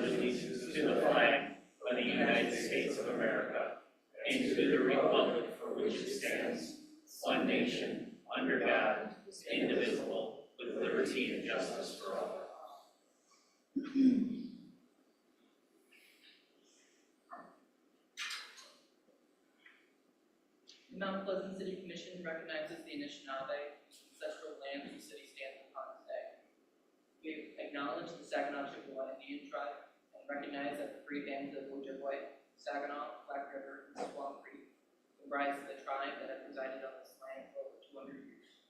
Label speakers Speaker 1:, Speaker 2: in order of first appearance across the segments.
Speaker 1: allegiance to the flag of the United States of America and to the republic for which it stands, one nation, under God, indivisible, with liberty and justice for all.
Speaker 2: The Mount Pleasant City Commission recognizes the Anishinaabe ancestral lands the city stands upon today. We acknowledge the Saginaw Chippewa Indian tribe and recognize that the free bands of Ojibwe, Saginaw, Black River, and Swan Creek comprise the tribe that have resided on this land for over 200 years.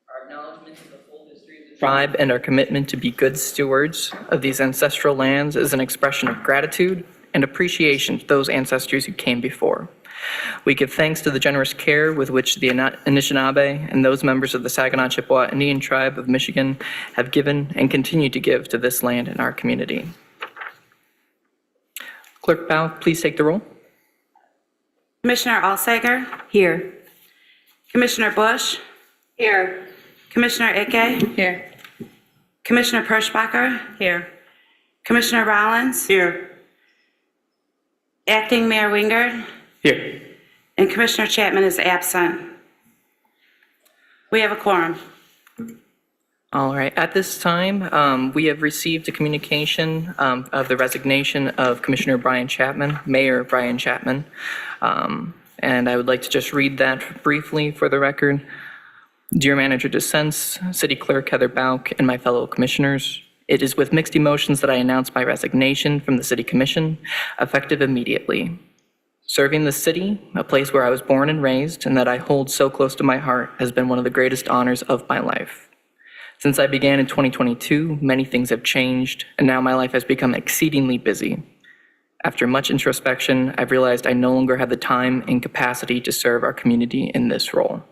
Speaker 2: Our acknowledgement of the full history of the tribe and our commitment to be good stewards of these ancestral lands is an expression of gratitude and appreciation to those ancestors who came before. We give thanks to the generous care with which the Anishinaabe and those members of the Saginaw Chippewa Indian Tribe of Michigan have given and continue to give to this land and our community. Clerk Bauk, please take the roll.
Speaker 3: Commissioner Alsager?
Speaker 4: Here.
Speaker 3: Commissioner Bush?
Speaker 4: Here.
Speaker 3: Commissioner Ike?
Speaker 4: Here.
Speaker 3: Commissioner Perschbacher?
Speaker 4: Here.
Speaker 3: Commissioner Rollins?
Speaker 4: Here.
Speaker 3: Acting Mayor Wingard?
Speaker 1: Here.
Speaker 3: And Commissioner Chapman is absent. We have a quorum.
Speaker 2: All right, at this time, we have received a communication of the resignation of Commissioner Brian Chapman, Mayor Brian Chapman. And I would like to just read that briefly for the record. Dear Manager DeSense, City Clerk Heather Bauk, and my fellow commissioners, it is with mixed emotions that I announce my resignation from the City Commission, effective immediately. Serving the city, a place where I was born and raised, and that I hold so close to my heart, has been one of the greatest honors of my life. Since I began in 2022, many things have changed, and now my life has become exceedingly busy. After much introspection, I've realized I no longer have the time and capacity to serve our community in this role.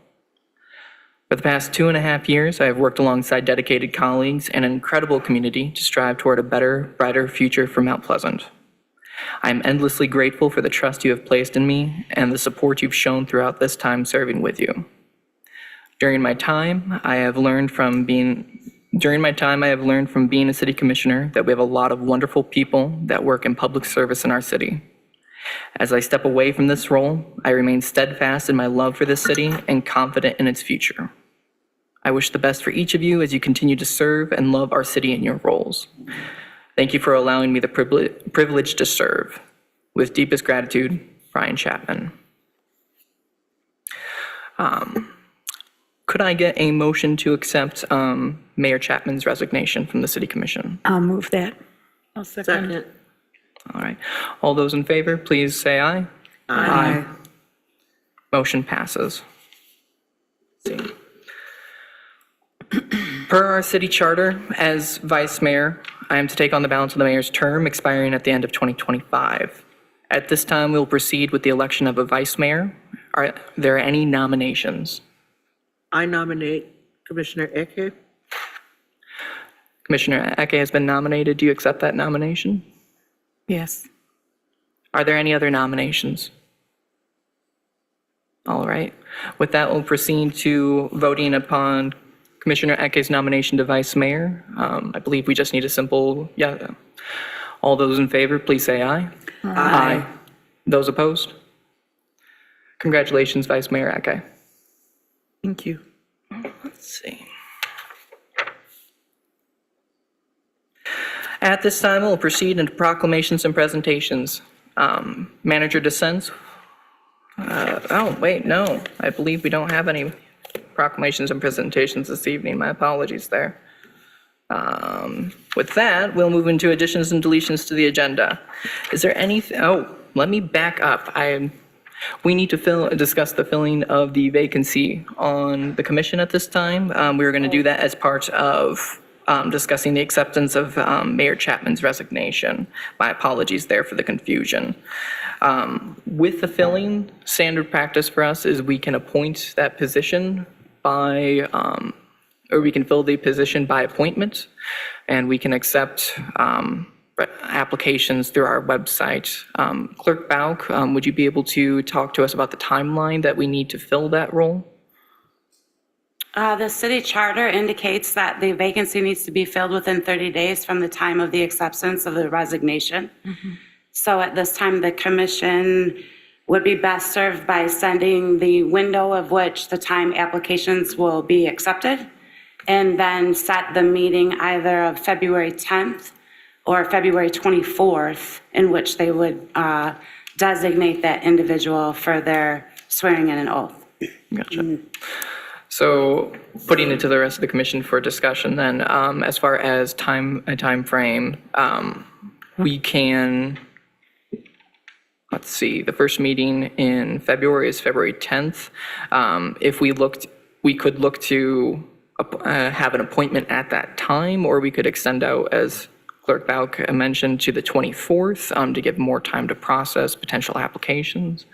Speaker 2: For the past 2.5 years, I have worked alongside dedicated colleagues and an incredible community to strive toward a better, brighter future for Mount Pleasant. I am endlessly grateful for the trust you have placed in me and the support you've shown throughout this time serving with you. During my time, I have learned from being a city commissioner that we have a lot of wonderful people that work in public service in our city. As I step away from this role, I remain steadfast in my love for this city and confident in its future. I wish the best for each of you as you continue to serve and love our city in your roles. Thank you for allowing me the privilege to serve. With deepest gratitude, Brian Chapman. Could I get a motion to accept Mayor Chapman's resignation from the City Commission?
Speaker 4: I'll move that. I'll second it.
Speaker 2: All right. All those in favor, please say aye.
Speaker 4: Aye.
Speaker 2: Motion passes. Let's see. Per our city charter, as vice mayor, I am to take on the balance of the mayor's term expiring at the end of 2025. At this time, we will proceed with the election of a vice mayor. Are there any nominations?
Speaker 5: I nominate Commissioner Eke.
Speaker 2: Commissioner Eke has been nominated. Do you accept that nomination?
Speaker 4: Yes.
Speaker 2: Are there any other nominations? All right. With that, we'll proceed to voting upon Commissioner Eke's nomination to vice mayor. I believe we just need a simple, yeah. All those in favor, please say aye. Aye. Those opposed? Congratulations, Vice Mayor Eke.
Speaker 4: Thank you.
Speaker 2: Let's see. At this time, we'll proceed into proclamations and presentations. Manager DeSense. Oh, wait, no. I believe we don't have any proclamations and presentations this evening. My apologies there. With that, we'll move into additions and deletions to the agenda. Is there anything? Oh, let me back up. We need to discuss the filling of the vacancy on the commission at this time. We were going to do that as part of discussing the acceptance of Mayor Chapman's resignation. My apologies there for the confusion. With the filling, standard practice for us is we can appoint that position by, or we can fill the position by appointment, and we can accept applications through our website. Clerk Bauk, would you be able to talk to us about the timeline that we need to fill that role?
Speaker 3: The city charter indicates that the vacancy needs to be filled within 30 days from the time of the acceptance of the resignation. So at this time, the commission would be best served by sending the window of which the time applications will be accepted, and then set the meeting either of February 10th or February 24th, in which they would designate that individual for their swearing in an oath.
Speaker 2: Gotcha. So putting it to the rest of the commission for discussion then, as far as a time frame, we can, let's see, the first meeting in February is February 10th. If we could look to have an appointment at that time, or we could extend out, as Clerk Bauk mentioned, to the 24th to give more time to process potential applications.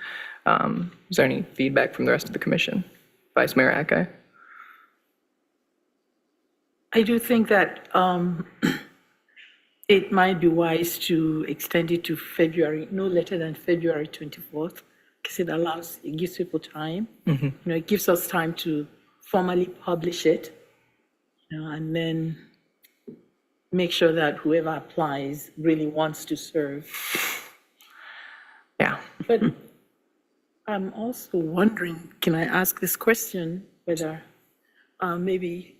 Speaker 2: Is there any feedback from the rest of the commission? Vice Mayor Eke?
Speaker 4: I do think that it might be wise to extend it to February, no later than February 24th, because it gives people time. You know, it gives us time to formally publish it, you know, and then make sure that whoever applies really wants to serve.
Speaker 2: Yeah.
Speaker 4: But I'm also wondering, can I ask this question, whether maybe,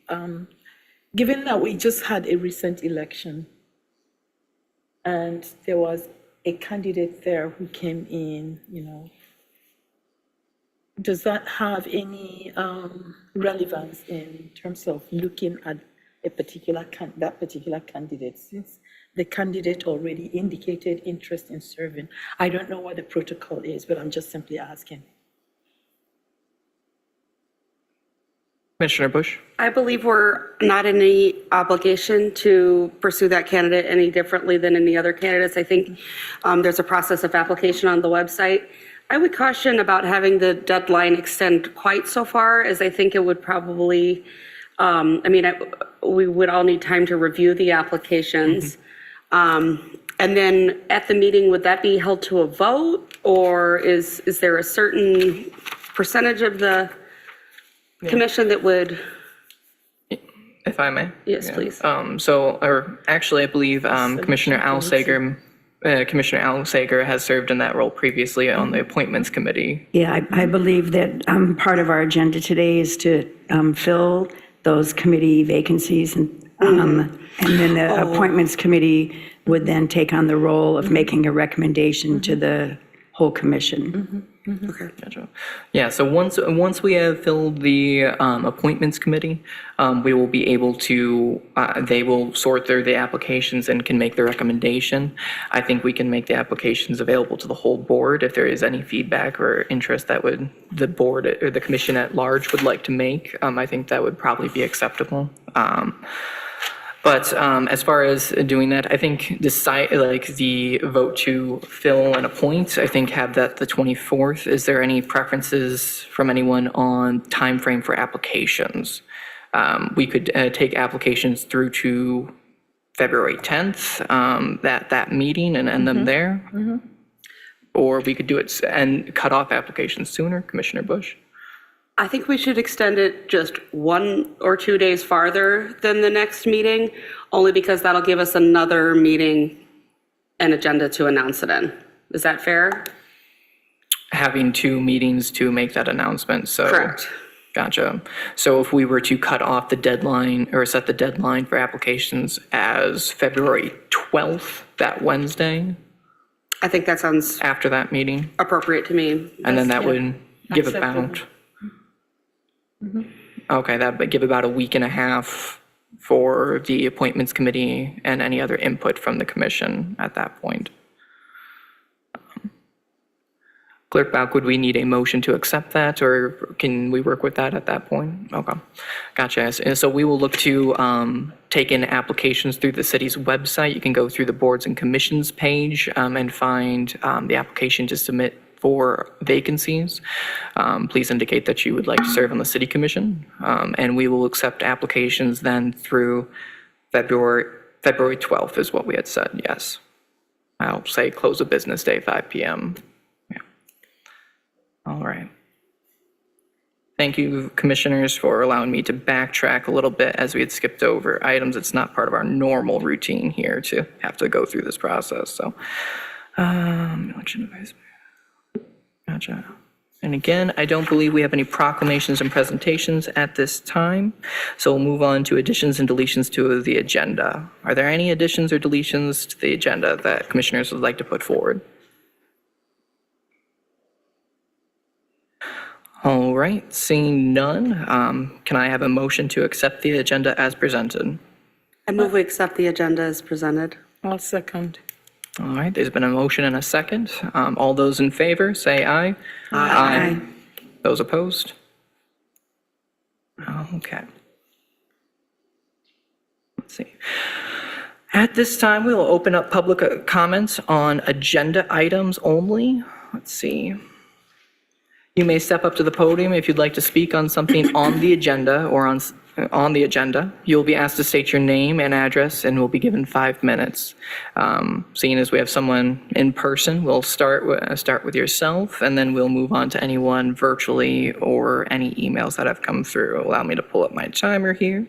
Speaker 4: given that we just had a recent election and there was a candidate there who came in, you know, does that have any relevance in terms of looking at a particular that particular candidate, since the candidate already indicated interest in serving? I don't know what the protocol is, but I'm just simply asking.
Speaker 2: Commissioner Bush?
Speaker 6: I believe we're not in any obligation to pursue that candidate any differently than any other candidates. I think there's a process of application on the website. I would caution about having the deadline extend quite so far, as I think it would probably, we would all need time to review the applications. And then at the meeting, would that be held to a vote, or is there a certain percentage of the commission that would?
Speaker 2: If I may?
Speaker 6: Yes,
Speaker 2: Yeah.
Speaker 6: please.
Speaker 2: Actually, I believe Commissioner Al Sager has served in that role previously on the Appointments Committee.
Speaker 7: Yeah, I believe that part of our agenda today is to fill those committee vacancies, and then the Appointments Committee would then take on the role of making a recommendation to the whole commission.
Speaker 2: Gotcha. Yeah, so once we have filled the Appointments Committee, we will be able to, they will sort through the applications and can make the recommendation. I think we can make the applications available to the whole board if there is any feedback or interest that the board or the commission at large would like to make. I think that would probably be acceptable. But as far as doing that, I think the vote to fill and appoint, I think have that the 24th. Is there any preferences from anyone on time frame for applications? We could take applications through to February 10th, that meeting, and end them there. Or we could do it and cut off applications sooner, Commissioner Bush.
Speaker 6: I think we should extend it just 1 or 2 days farther than the next meeting, only because that'll give us another meeting and agenda to announce it in. Is that fair?
Speaker 2: Having 2 meetings to make that announcement, so.
Speaker 6: Correct.
Speaker 2: Gotcha. So if we were to cut off the deadline or set the deadline for applications as February 12th, that Wednesday,
Speaker 6: I think that sounds
Speaker 2: after that meeting,
Speaker 6: appropriate to me.
Speaker 2: and then that would give
Speaker 4: Acceptable.
Speaker 2: about, okay, that would give about a week and a half for the Appointments Committee and any other input from the commission at that point. Clerk Bauk, would we need a motion to accept that, or can we work with that at that point? Okay, gotcha. So we will look to take in applications through the city's website. You can go through the boards and commissions page and find the application to submit for vacancies. Please indicate that you would like to serve on the city commission, and we will accept applications then through February 12th is what we had said, yes. I'll say close of business day, 5 p.m. All right. Thank you, commissioners, for allowing me to backtrack a little bit as we had skipped over items. It's not part of our normal routine here to have to go through this process, so. Election of vice mayor. Gotcha. And again, I don't believe we have any proclamations and presentations at this time, so we'll move on to additions and deletions to the agenda. Are there any additions or deletions to the agenda that commissioners would like to put forward? All right, seeing none, can I have a motion to accept the agenda as presented?
Speaker 6: I move we accept the agenda as presented.
Speaker 4: I'll second.
Speaker 2: All right, there's been a motion and a second. All those in favor, say aye. Aye. Those opposed? Okay. Let's see. At this time, we will open up public comments on agenda items only. Let's see. You may step up to the podium if you'd like to speak on something on the agenda or on the agenda. You'll be asked to state your name and address and will be given 5 minutes. Seeing as we have someone in person, we'll start with yourself and then we'll move on to anyone virtually or any emails that have come through. Allow me to pull up my timer here.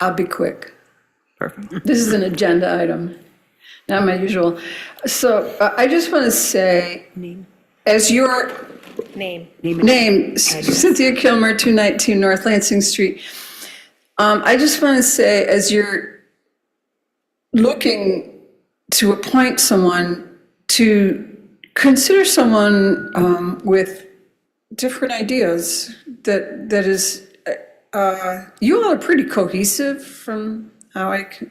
Speaker 8: I'll be quick.
Speaker 2: Perfect.
Speaker 8: This is an agenda item, not my usual. So I just want to say, as your name, Cynthia Kilmer, 219 North Lansing Street. I just want to say, as you're looking to appoint someone, to consider someone with different ideas that is, you all are pretty cohesive from how I've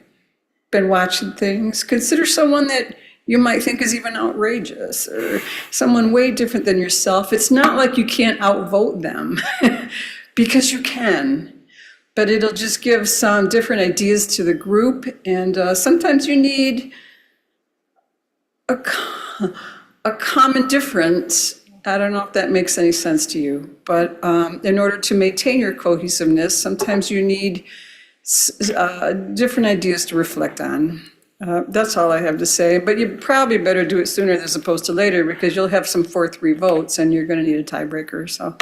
Speaker 8: been watching things. Consider someone that you might think is even outrageous, or someone way different than yourself. It's not like you can't outvote them, because you can, but it'll just give some different ideas to the group, and sometimes you need a common difference. I don't know if that makes any sense to you, but in order to maintain your cohesiveness, sometimes you need different ideas to reflect on. That's all I have to say, but you probably better do it sooner as opposed to later, because you'll have some 4-3 votes and you're going to need a tiebreaker. So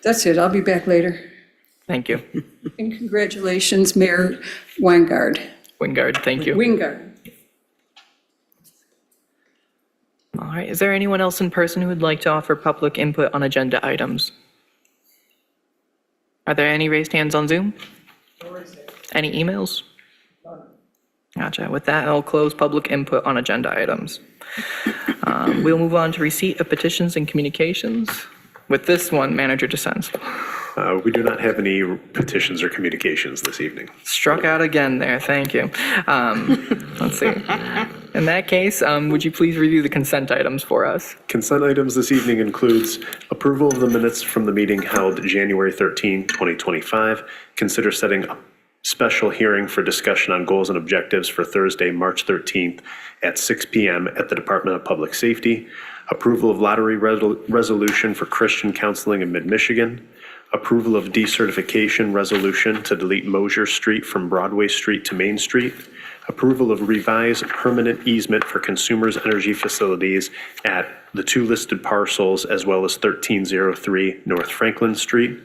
Speaker 8: that's it. I'll be back later.
Speaker 2: Thank you.
Speaker 8: And congratulations, Mayor Wingard.
Speaker 2: Wingard, thank you.
Speaker 8: Wingard.
Speaker 2: All right, is there anyone else in person who would like to offer public input on agenda items? Are there any raised hands on Zoom? Any emails? Gotcha. With that, I'll close public input on agenda items. We'll move on to receipt of petitions and communications. With this one, Manager DeSense.
Speaker 9: We do not have any petitions or communications this evening.
Speaker 2: Struck out again there, thank you. Let's see. In that case, would you please review the consent items for us?
Speaker 9: Consent items this evening includes approval of the minutes from the meeting held January 13, 2025. Consider setting a special hearing for discussion on goals and objectives for Thursday, March 13th at 6 p.m. at the Department of Public Safety. Approval of lottery resolution for Christian Counseling in Mid-Michigan. Approval of decertification resolution to delete Mosier Street from Broadway Street to Main Street. Approval of revised permanent easement for Consumers Energy facilities at the 2 listed parcels as well as 1303 North Franklin Street.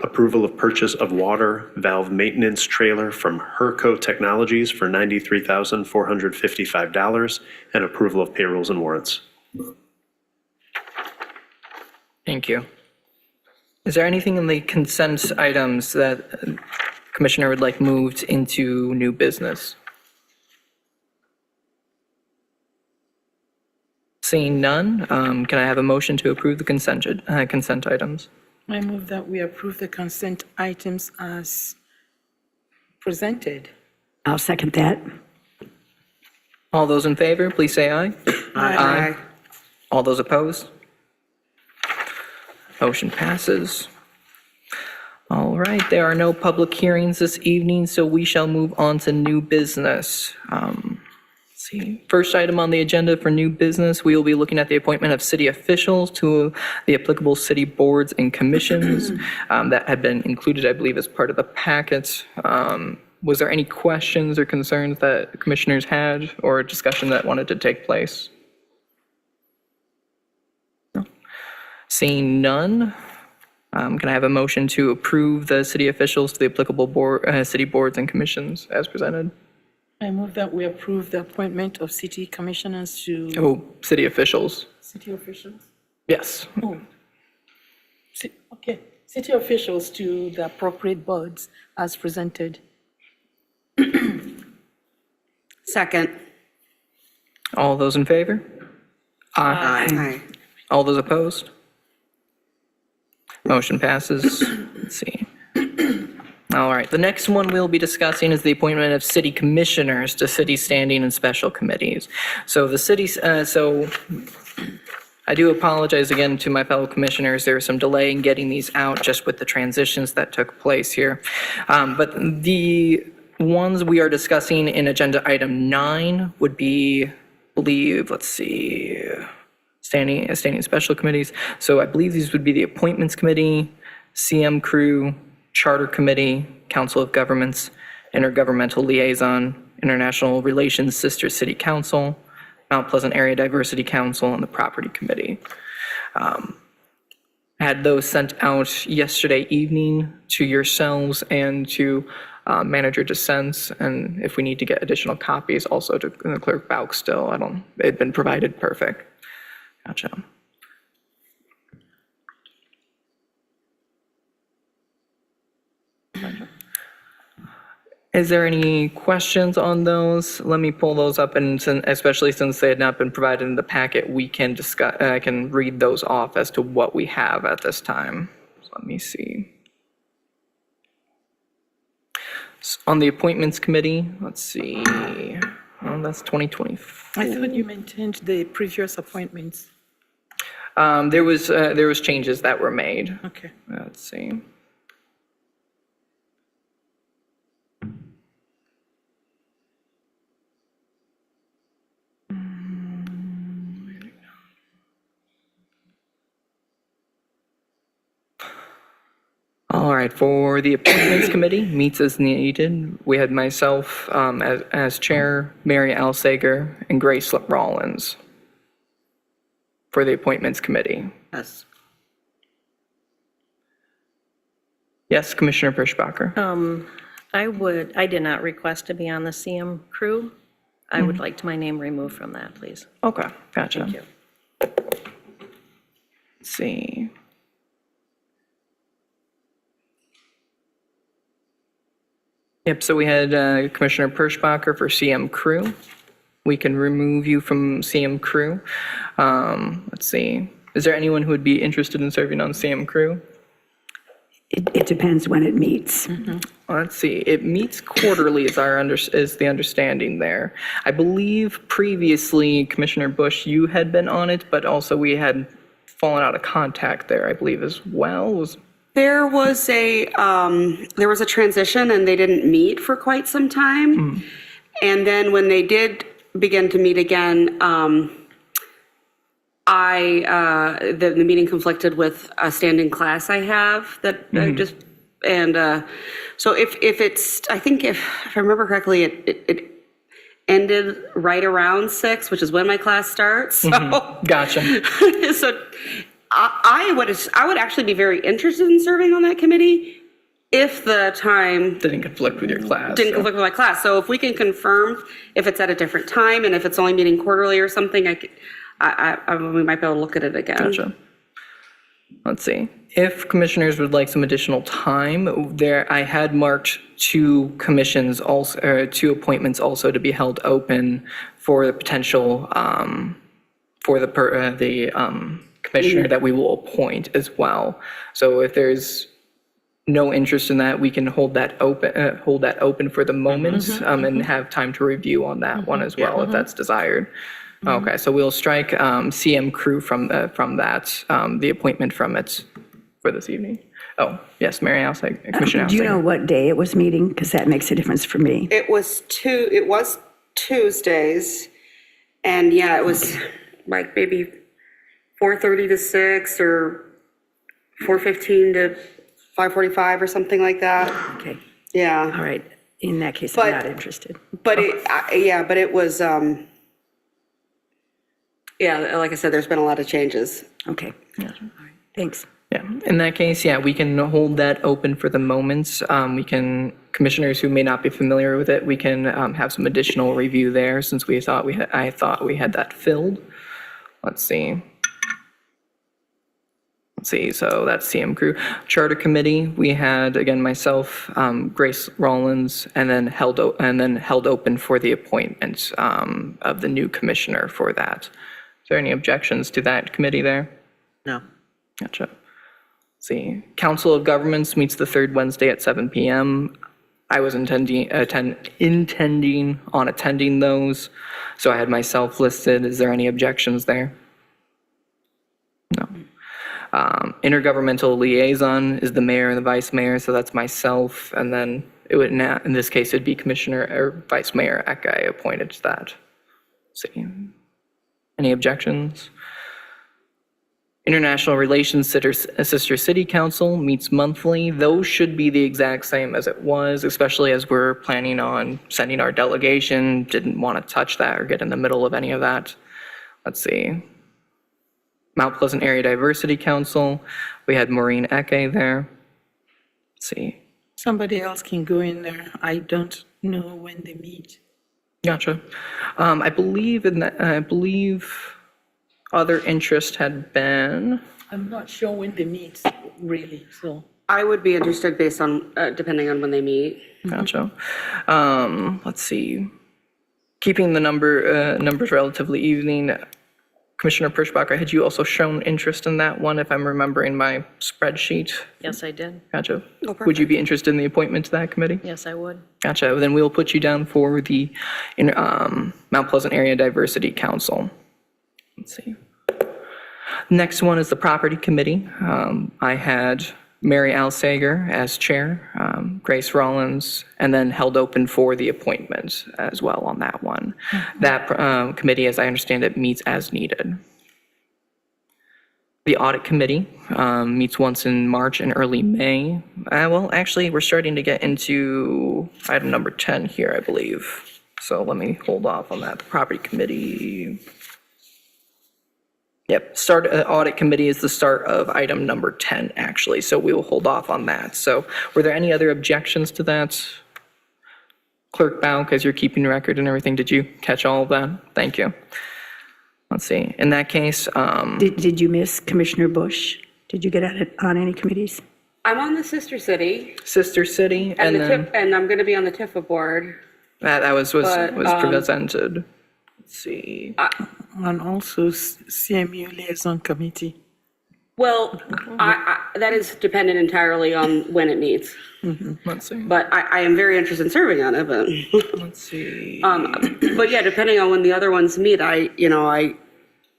Speaker 9: Approval of purchase of water valve maintenance trailer from Herco Technologies for $93,455, and approval of payrolls and warrants.
Speaker 2: Thank you. Is there anything in the consent items that Commissioner would like moved into new business? Seeing none, can I have a motion to approve the consent items?
Speaker 4: I move that we approve the consent items as presented.
Speaker 7: I'll second that.
Speaker 2: All those in favor, please say aye.
Speaker 6: Aye.
Speaker 2: All those opposed? Motion passes. All right, there are no public hearings this evening, so we shall move on to new business. Let's see. First item on the agenda for new business, we will be looking at the appointment of city officials to the applicable city boards and commissions that had been included, I believe, as part of the packet. Was there any questions or concerns that commissioners had or a discussion that wanted to take place? No. Seeing none, Can I have a motion to approve the city officials to the applicable city boards and commissions as presented?
Speaker 4: I move that we approve the appointment of city commissioners to
Speaker 2: City officials.
Speaker 4: city officials.
Speaker 2: Yes.
Speaker 4: Okay, city officials to the appropriate boards as presented.
Speaker 6: Second.
Speaker 2: All those in favor?
Speaker 6: Aye.
Speaker 2: All those opposed? Motion passes. Let's see. All right, the next one we'll be discussing is the appointment of city commissioners to city standing and special committees. So the cities, I do apologize again to my fellow commissioners. There was some delay in getting these out just with the transitions that took place here. But the ones we are discussing in agenda item 9 would be, I believe, let's see, standing and special committees. So I believe these would be the Appointments Committee, CM Crew, Charter Committee, Council of Governments, Intergovernmental Liaison, International Relations Sister City Council, Mount Pleasant Area Diversity Council, and the Property Committee. Had those sent out yesterday evening to yourselves and to Manager DeSense, and if we need to get additional copies, also to Clerk Bauk still. It'd been provided, perfect. Gotcha. Is there any questions on those? Let me pull those up, and especially since they had not been provided in the packet, we can discuss, I can read those off as to what we have at this time. So let me see. On the Appointments Committee, let's see. Oh, that's 2024.
Speaker 4: I thought you maintained the previous appointments.
Speaker 2: There was changes that were made.
Speaker 4: Okay.
Speaker 2: Let's see. All right, for the Appointments Committee, meets as needed. We had myself as chair, Mary Alsager, and Grace Rollins for the Appointments Committee.
Speaker 6: Yes.
Speaker 2: Yes, Commissioner Perschbacher.
Speaker 10: I did not request to be on the CM crew. I would like my name removed from that, please.
Speaker 2: Okay, gotcha.
Speaker 10: Thank you.
Speaker 2: Let's see. Yep, so we had Commissioner Perschbacher for CM Crew. We can remove you from CM Crew. Let's see. Is there anyone who would be interested in serving on CM Crew?
Speaker 7: It depends when it meets.
Speaker 2: Let's see. It meets quarterly is the understanding there. I believe previously, Commissioner Bush, you had been on it, but also we had fallen out of contact there, I believe, as well.
Speaker 6: There was a transition and they didn't meet for quite some time. And then when they did begin to meet again, the meeting conflicted with a standing class I have that so if it's, I think if I remember correctly, it ended right around 6, which is when my class starts. So,
Speaker 2: Gotcha.
Speaker 6: so I would actually be very interested in serving on that committee if the time
Speaker 2: Didn't conflict with your class.
Speaker 6: didn't conflict with my class. So if we can confirm if it's at a different time and if it's only meeting quarterly or something, we might be able to look at it again.
Speaker 2: Gotcha. Let's see. If commissioners would like some additional time, I had marked 2 commissions also, 2 appointments also to be held open for the potential, for the commissioner that we will appoint as well. So if there's no interest in that, we can hold that open for the moment, and have time to review on that one as well, if that's desired. Okay, so we'll strike CM Crew from that, the appointment from it for this evening. Oh, yes, Mary Alsager, Commissioner Alsager.
Speaker 7: Do you know what day it was meeting? Because that makes a difference for me.
Speaker 6: It was Tuesdays, and yeah, it was like maybe 4:30 to 6 or 4:15 to 5:45 or something like that.
Speaker 7: Okay,
Speaker 6: Yeah,
Speaker 7: all right. In that case,
Speaker 6: But-
Speaker 7: I'm not interested.
Speaker 6: but it was, yeah, like I said, there's been a lot of changes.
Speaker 7: Okay, all right, thanks.
Speaker 2: Yeah, in that case, yeah, we can hold that open for the moment. Commissioners who may not be familiar with it, we can have some additional review there since I thought we had that filled. Let's see. So that's CM Crew. Charter Committee, we had, again, myself, Grace Rollins, and then held open for the appointment of the new commissioner for that. Is there any objections to that committee there?
Speaker 5: No.
Speaker 2: Gotcha. Let's see. Council of Governments meets the third Wednesday at 7 p.m. I was intending on attending those, so I had myself listed. Is there any objections there? No. Intergovernmental Liaison is the mayor and the vice mayor, so that's myself, and then it would, in this case, it'd be Commissioner or Vice Mayor Eke appointed to that. Let's see. Any objections? International Relations Sister City Council meets monthly. Those should be the exact same as it was, especially as we're planning on sending our delegation. Didn't want to touch that or get in the middle of any of that. Let's see. Mount Pleasant Area Diversity Council, we had Maureen Eke there. Let's see.
Speaker 4: Somebody else can go in there. I don't know when they meet.
Speaker 2: Gotcha. I believe other interest had been,
Speaker 4: I'm not sure when they meet, really, so.
Speaker 6: I would be interested based on, depending on when they meet.
Speaker 2: gotcha. Let's see. Keeping the numbers relatively even, Commissioner Perschbacher, had you also shown interest in that one, if I'm remembering my spreadsheet?
Speaker 10: Yes, I did.
Speaker 2: Gotcha. Would you be interested in the appointment to that committee?
Speaker 10: Yes, I would.
Speaker 2: Gotcha. Then we'll put you down for the Mount Pleasant Area Diversity Council. Let's see. Next one is the Property Committee. I had Mary Alsager as chair, Grace Rollins, and then held open for the appointment as well on that one. That committee, as I understand it, meets as needed. The Audit Committee meets once in March and early May. Well, actually, we're starting to get into item number 10 here, I believe. So let me hold off on that. The Property Committee. Yep, Audit Committee is the start of item number 10, actually, so we will hold off on that. So were there any other objections to that? Clerk Bauk, as you're keeping record and everything, did you catch all of that? Thank you. Let's see, in that case,
Speaker 7: Did you miss Commissioner Bush? Did you get on any committees?
Speaker 6: I'm on the Sister City
Speaker 2: Sister City,
Speaker 6: and
Speaker 2: and
Speaker 6: the
Speaker 2: then
Speaker 6: TIF, and I'm going to be on the TIFA board.
Speaker 2: that was
Speaker 6: but,
Speaker 2: presented. Let's see.
Speaker 4: And also CMU Liaison Committee.
Speaker 6: Well, that is dependent entirely on when it meets.
Speaker 2: Let's see.
Speaker 6: But I am very interested in serving on it. But
Speaker 2: Let's see.
Speaker 6: but yeah, depending on when the other ones meet, I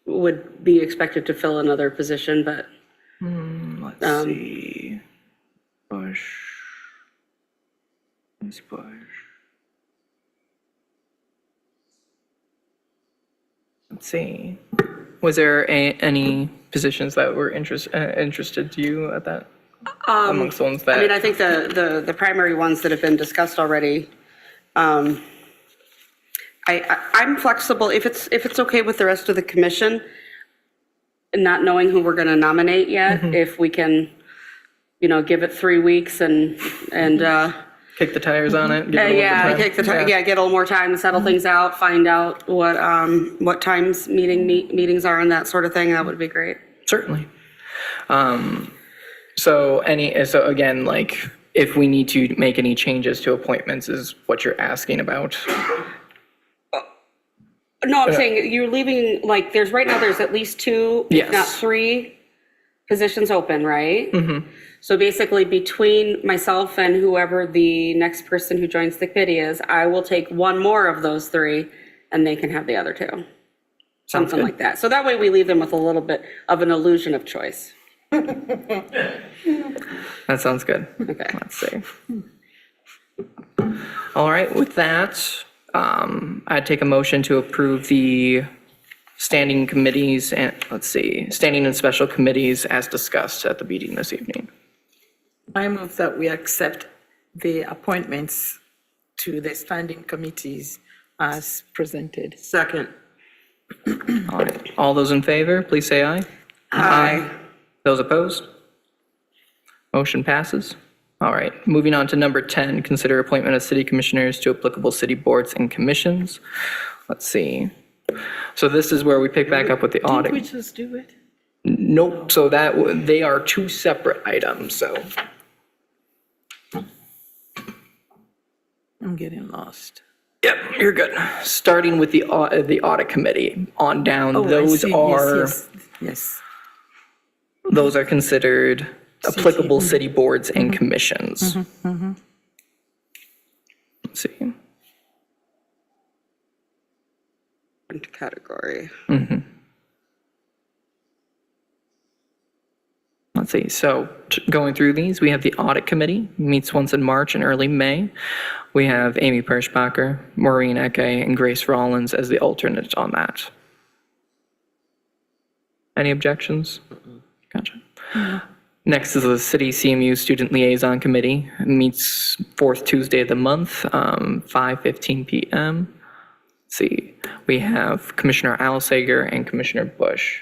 Speaker 6: would be expected to fill another position. But
Speaker 2: Let's see. Bush. Ms. Bush. Let's see. Was there any positions that were interested to you at that? Amongst the ones that.
Speaker 6: I mean, I think the primary ones that have been discussed already. I'm flexible if it's okay with the rest of the commission. Not knowing who we're going to nominate yet, if we can, give it 3 weeks and
Speaker 2: kick the tires on it. Give it a little bit of time.
Speaker 6: kick the time. Yeah, get a little more time to settle things out, find out what times meetings are and that sort of thing. That would be great.
Speaker 2: Certainly. So again, like if we need to make any changes to appointments is what you're asking about.
Speaker 6: No, I'm saying you're leaving, like, there's at least 2,
Speaker 2: Yes.
Speaker 6: if not 3 positions open, right? So basically between myself and whoever the next person who joins the committee is, I will take one more of those 3 and they can have the other 2. Something like that. So that way we leave them with a little bit of an illusion of choice.
Speaker 2: That sounds good.
Speaker 6: Okay.
Speaker 2: Let's see. All right, with that, I'd take a motion to approve the standing committees and, standing and special committees as discussed at the meeting this evening.
Speaker 4: I move that we accept the appointments to the standing committees as presented.
Speaker 5: Second.
Speaker 2: All right, all those in favor, please say aye.
Speaker 6: Aye.
Speaker 2: Those opposed? Motion passes. All right, moving on to number 10, consider appointment of city commissioners to applicable city boards and commissions. Let's see. So this is where we pick back up with the
Speaker 4: Didn't we
Speaker 2: audit.
Speaker 4: just do it?
Speaker 2: Nope, so they are two separate items, so.
Speaker 4: I'm getting lost.
Speaker 2: Yep, you're good. Starting with the audit committee on down,
Speaker 4: Oh, I
Speaker 2: those
Speaker 4: see.
Speaker 2: are,
Speaker 4: Yes.
Speaker 2: those are considered applicable city boards and commissions. Let's see.
Speaker 6: Category.
Speaker 2: Let's see, so going through these, we have the audit committee, meets once in March and early May. We have Amy Perschbacher, Maureen Eke, and Grace Rollins as the alternates on that. Any objections? Gotcha. Next is the City CMU Student Liaison Committee, meets fourth Tuesday of the month, 5:15 PM. Let's see, we have Commissioner Alsager and Commissioner Bush.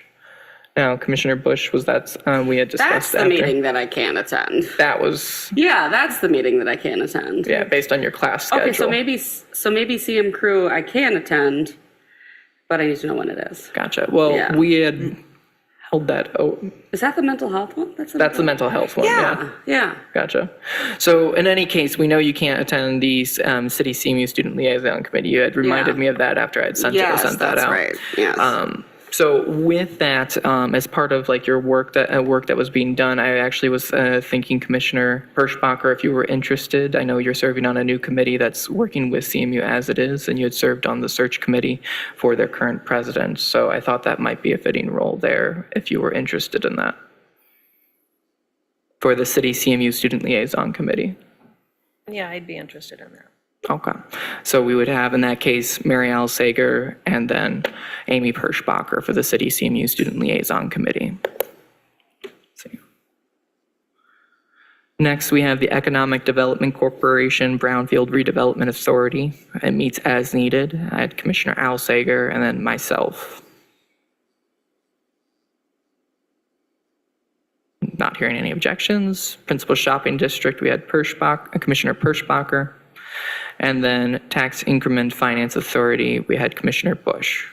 Speaker 2: Now, Commissioner Bush, was that, we had
Speaker 6: That's
Speaker 2: discussed
Speaker 6: the
Speaker 2: after?
Speaker 6: meeting that I can't attend.
Speaker 2: That was,
Speaker 6: Yeah, that's the meeting that I can't attend.
Speaker 2: yeah, based on your class schedule.
Speaker 6: Okay, so maybe CM Crew I can attend, but I need to know when it is.
Speaker 2: Gotcha. Well,
Speaker 6: Yeah.
Speaker 2: we had held that,
Speaker 6: Is that the mental health one?
Speaker 2: that's the mental health one,
Speaker 6: Yeah, yeah.
Speaker 2: Gotcha. So in any case, we know you can't attend the City CMU Student Liaison Committee. You had reminded
Speaker 6: Yeah.
Speaker 2: me of that after I'd sent
Speaker 6: Yes,
Speaker 2: that
Speaker 6: that's
Speaker 2: out.
Speaker 6: right, yes.
Speaker 2: So with that, as part of like your work that was being done, I actually was thinking Commissioner Perschbacher, if you were interested. I know you're serving on a new committee that's working with CMU as it is, and you had served on the search committee for their current president. So I thought that might be a fitting role there if you were interested in that. For the City CMU Student Liaison Committee.
Speaker 10: Yeah, I'd be interested in that.
Speaker 2: Okay. So we would have, in that case, Mary Al Sager and then Amy Perschbacher for the City CMU Student Liaison Committee. Let's see. Next, we have the Economic Development Corporation Brownfield Redevelopment Authority. It meets as needed. I had Commissioner Al Sager and then myself. Not hearing any objections. Principal Shopping District, we had Commissioner Perschbacher. And then Tax Increment Finance Authority, we had Commissioner Bush.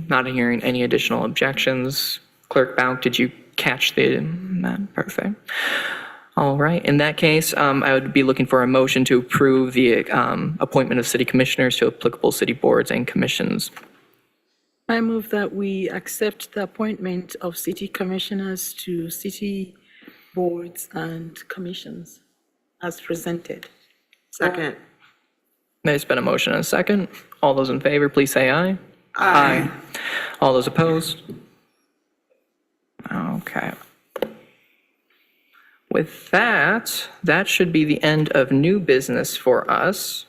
Speaker 2: Not hearing any additional objections. Clerk Bauk, did you catch that? Perfect. All right, in that case, I would be looking for a motion to approve the appointment of city commissioners to applicable city boards and commissions.
Speaker 4: I move that we accept the appointment of city commissioners to city boards and commissions as presented.
Speaker 5: Second.
Speaker 2: There's been a motion and a second. All those in favor, please say aye. Aye. All those opposed? Okay. With that, that should be the end of new business for us.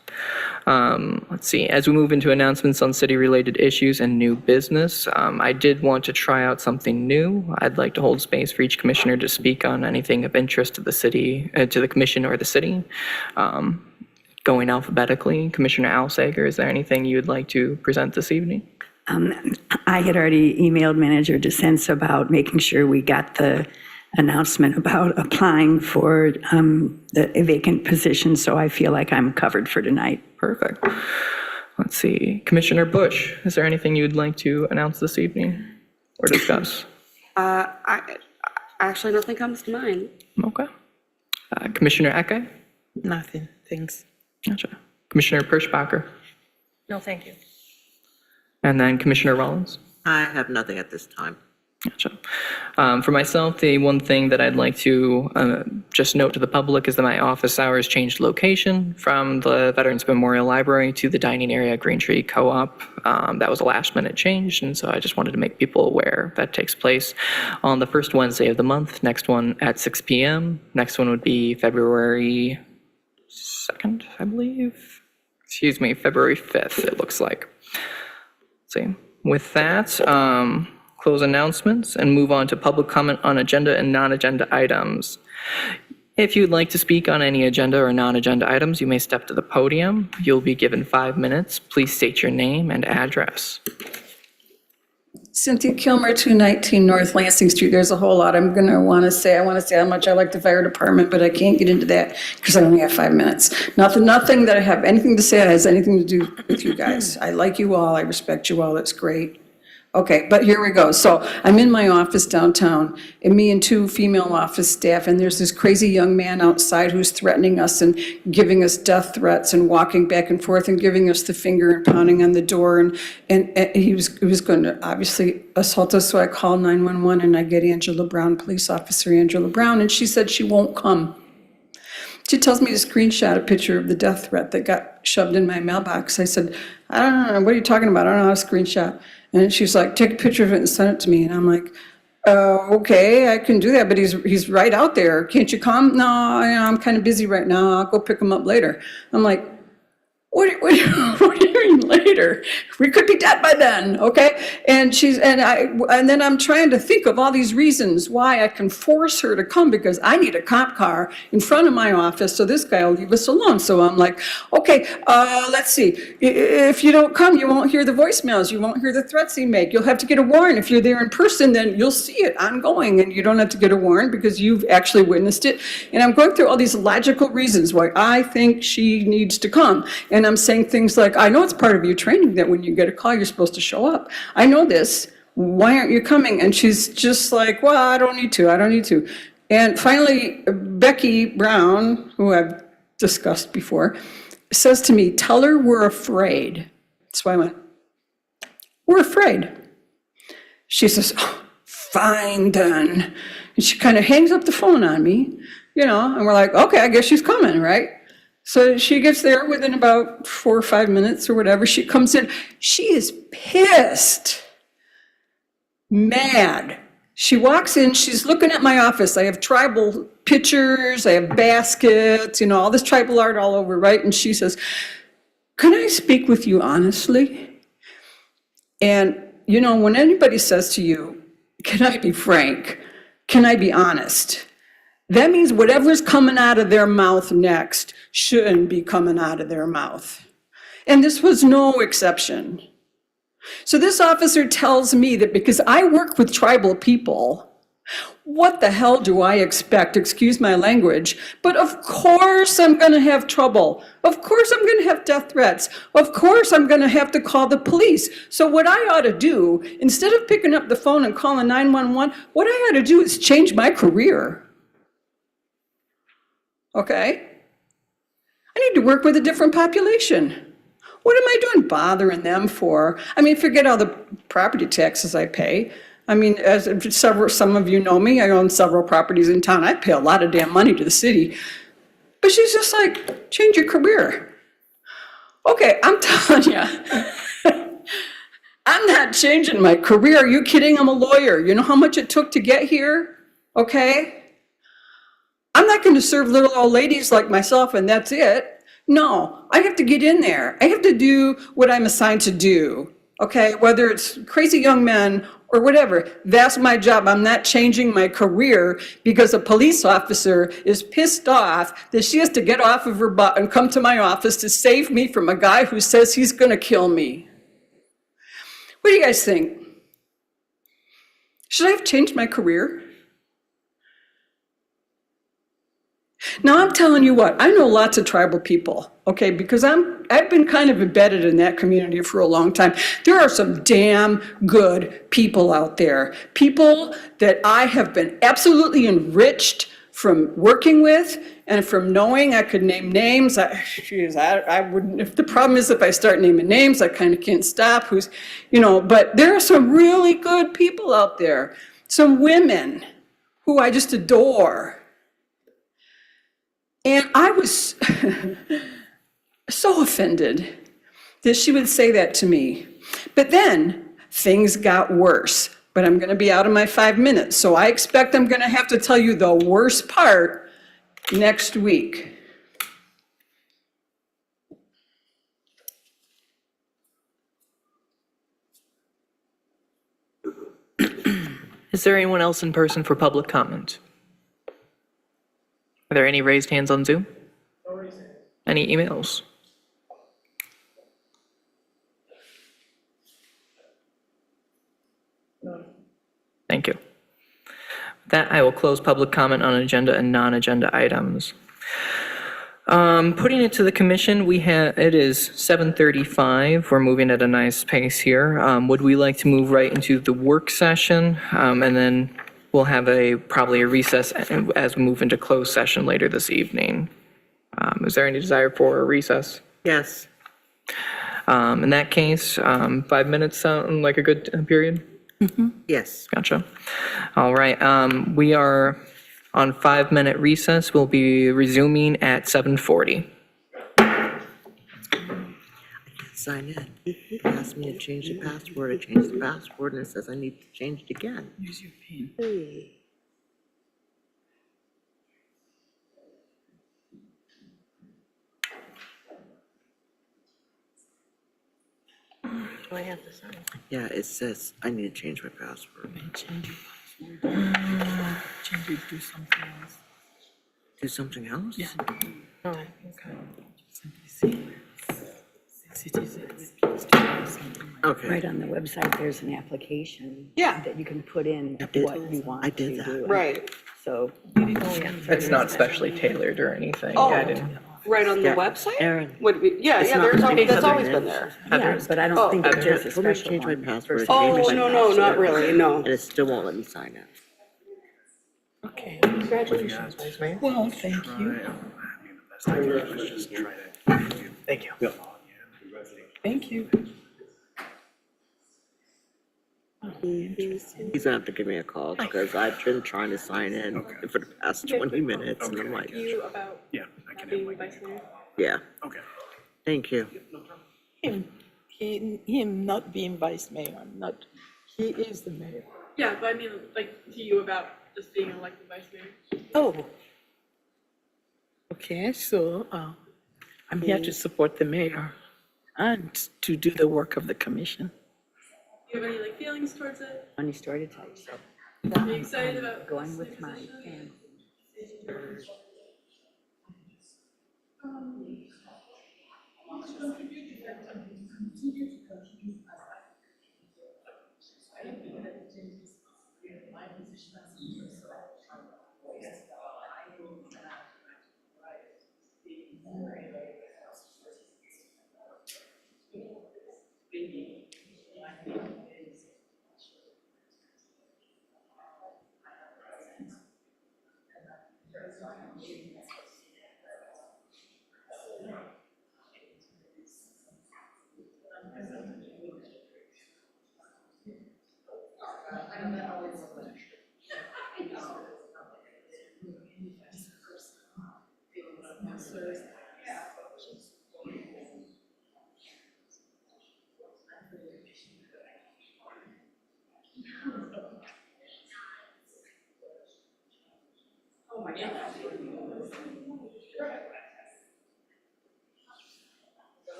Speaker 2: Let's see, as we move into announcements on city-related issues and new business, I did want to try out something new. I'd like to hold space for each commissioner to speak on anything of interest to the city, to the commission or the city. Going alphabetically, Commissioner Al Sager, is there anything you would like to present this evening?
Speaker 7: I had already emailed Manager DeSense about making sure we got the announcement about applying for the vacant position, so I feel like I'm covered for tonight.
Speaker 2: Perfect. Let's see, Commissioner Bush, is there anything you'd like to announce this evening or discuss?
Speaker 6: Actually, nothing comes to mind.
Speaker 2: Okay. Commissioner Eke?
Speaker 4: Nothing, thanks.
Speaker 2: Gotcha. Commissioner Perschbacher?
Speaker 10: No, thank you.
Speaker 2: And then Commissioner Rollins?
Speaker 5: I have nothing at this time.
Speaker 2: Gotcha. For myself, the one thing that I'd like to just note to the public is that my office hours changed location from the Veterans Memorial Library to the dining area at Green Tree Co-op. That was a last minute change, and so I just wanted to make people aware that takes place on the first Wednesday of the month. Next one at 6 p.m. Next one would be February 2nd, I believe. Excuse me, February 5th, it looks like. Let's see. With that, close announcements and move on to public comment on agenda and non-agenda items. If you'd like to speak on any agenda or non-agenda items, you may step to the podium. You'll be given 5 minutes. Please state your name and address.
Speaker 8: Cynthia Kilmer, 219 North Lansing Street. There's a whole lot I'm going to want to say. I want to say how much I like the fire department, but I can't get into that because I only have 5 minutes. Nothing that I have anything to say that has anything to do with you guys. I like you all. I respect you all. That's great. Okay, but here we go. So I'm in my office downtown, and me and 2 female office staff, and there's this crazy young man outside who's threatening us and giving us death threats and walking back and forth and giving us the finger and pounding on the door, and he was going to obviously assault us, so I call 911 and I get Angela Brown, police officer Angela Brown, and she said she won't come. She tells me to screenshot a picture of the death threat that got shoved in my mailbox. I said, I don't know, what are you talking about? I don't know how to screenshot. And she's like, take a picture of it and send it to me. And I'm like, okay, I can do that, but he's right out there. Can't you come? No, I'm kind of busy right now. I'll go pick him up later. I'm like, what do you mean later? We could be dead by then, okay? And then I'm trying to think of all these reasons why I can force her to come, because I need a cop car in front of my office so this guy will leave us alone. So I'm like, okay, let's see. If you don't come, you won't hear the voicemails. You won't hear the threats he make. You'll have to get a warrant. If you're there in person, then you'll see it ongoing, and you don't have to get a warrant because you've actually witnessed it. And I'm going through all these logical reasons why I think she needs to come. And I'm saying things like, I know it's part of your training that when you get a call, you're supposed to show up. I know this. Why aren't you coming? And she's just like, well, I don't need to. And finally, Becky Brown, who I've discussed before, says to me, tell her we're afraid. That's why I went, we're afraid. She says, oh, fine then. And she kind of hangs up the phone on me, and we're like, okay, I guess she's coming, right? So she gets there within about 4 or 5 minutes or whatever. She comes in. She is pissed, mad. She walks in. She's looking at my office. I have tribal pictures. I have baskets, all this tribal art all over, right? And she says, can I speak with you honestly? And, when anybody says to you, can I be frank? Can I be honest? That means whatever's coming out of their mouth next shouldn't be coming out of their mouth. And this was no exception. So this officer tells me that because I work with tribal people, what the hell do I expect? Excuse my language. But of course I'm going to have trouble. Of course I'm going to have death threats. Of course I'm going to have to call the police. So what I ought to do, instead of picking up the phone and calling 911, what I ought to do is change my career. Okay? I need to work with a different population. What am I doing bothering them for? Forget all the property taxes I pay. As some of you know me, I own several properties in town. I pay a lot of damn money to the city. But she's just like, change your career. Okay, I'm telling you, I'm not changing my career. Are you kidding? I'm a lawyer. You know how much it took to get here? Okay? I'm not going to serve little old ladies like myself and that's it. No, I have to get in there. I have to do what I'm assigned to do, okay? Whether it's crazy young men or whatever, that's my job. I'm not changing my career because a police officer is pissed off that she has to get off of her butt and come to my office to save me from a guy who says he's going to kill me. What do you guys think? Should I have changed my career? Now, I'm telling you what, I know lots of tribal people, okay, because I've been kind of embedded in that community for a long time. There are some damn good people out there, people that I have been absolutely enriched from working with and from knowing. I could name names. I wouldn't, if the problem is if I start naming names, I kind of can't stop but there are some really good people out there, some women who I just adore. And I was so offended that she would say that to me. But then things got worse. But I'm going to be out of my 5 minutes. So I expect I'm going to have to tell you the worst part next week.
Speaker 2: Is there anyone else in person for public comment? Are there any raised hands on Zoom? Any emails? Thank you. With that, I will close public comment on agenda and non-agenda items. Putting it to the commission, it is 7:35. We're moving at a nice pace here. Would we like to move right into the work session? And then we'll have probably a recess as we move into closed session later this evening. Is there any desire for a recess?
Speaker 5: Yes.
Speaker 2: In that case, 5 minutes sound like a good period?
Speaker 5: Yes.
Speaker 2: Gotcha. All right, we are on 5-minute recess. We'll be resuming at 7:40.
Speaker 5: Sign in. It asked me to change the password. I changed the password and it says I need to change it again.
Speaker 4: Use your pen.
Speaker 5: Hey.
Speaker 10: Do I have to sign?
Speaker 5: Yeah, it says I need to change my password.
Speaker 4: Change your password. Change it, do something else.
Speaker 5: Do something else?
Speaker 4: Yeah.
Speaker 10: Oh, okay.
Speaker 4: Simply say, since it is replaced by something.
Speaker 5: Okay.
Speaker 7: Right on the website, there's an application.
Speaker 6: Yeah.
Speaker 7: That you can put in
Speaker 5: did.
Speaker 7: what you want
Speaker 5: I
Speaker 7: to
Speaker 5: did that.
Speaker 7: do.
Speaker 6: Right,
Speaker 7: So,
Speaker 2: It's not specially tailored or anything.
Speaker 6: Oh.
Speaker 2: I didn't.
Speaker 6: right on the
Speaker 5: Yeah.
Speaker 6: website?
Speaker 5: Aaron.
Speaker 6: Would we, yeah,
Speaker 5: It's
Speaker 6: yeah,
Speaker 5: not-
Speaker 6: that's
Speaker 5: it's
Speaker 6: always
Speaker 5: not-
Speaker 6: been there.
Speaker 7: yeah, but I don't think that there's a
Speaker 5: Told me to
Speaker 7: special
Speaker 5: change my
Speaker 7: one.
Speaker 5: password.
Speaker 6: Oh,
Speaker 5: Changed my
Speaker 6: no, no, not
Speaker 5: password,
Speaker 6: really, no.
Speaker 5: And it still won't let me sign in.
Speaker 4: Okay.
Speaker 2: Congratulations, Vice Mayor.
Speaker 4: Well, thank you.
Speaker 2: Thank you.
Speaker 4: Thank you.
Speaker 5: He's gonna have to give me a call because I've been trying to sign in for the past 20 minutes and I'm like,
Speaker 11: About
Speaker 9: Yeah, I can
Speaker 11: being vice mayor?
Speaker 5: yeah,
Speaker 9: Okay.
Speaker 5: thank you.
Speaker 4: Him not being vice mayor, he is the mayor.
Speaker 11: Yeah, but I mean, like, to you about just being elected vice mayor?
Speaker 4: Oh. Okay, so I'm here to support the mayor and to do the work of the commission.
Speaker 11: Do you have any, like, feelings towards it?
Speaker 7: Funny story to tell you, so.
Speaker 11: Are you excited about
Speaker 7: Going
Speaker 11: this
Speaker 7: with
Speaker 11: new
Speaker 7: my
Speaker 11: position?
Speaker 7: pen.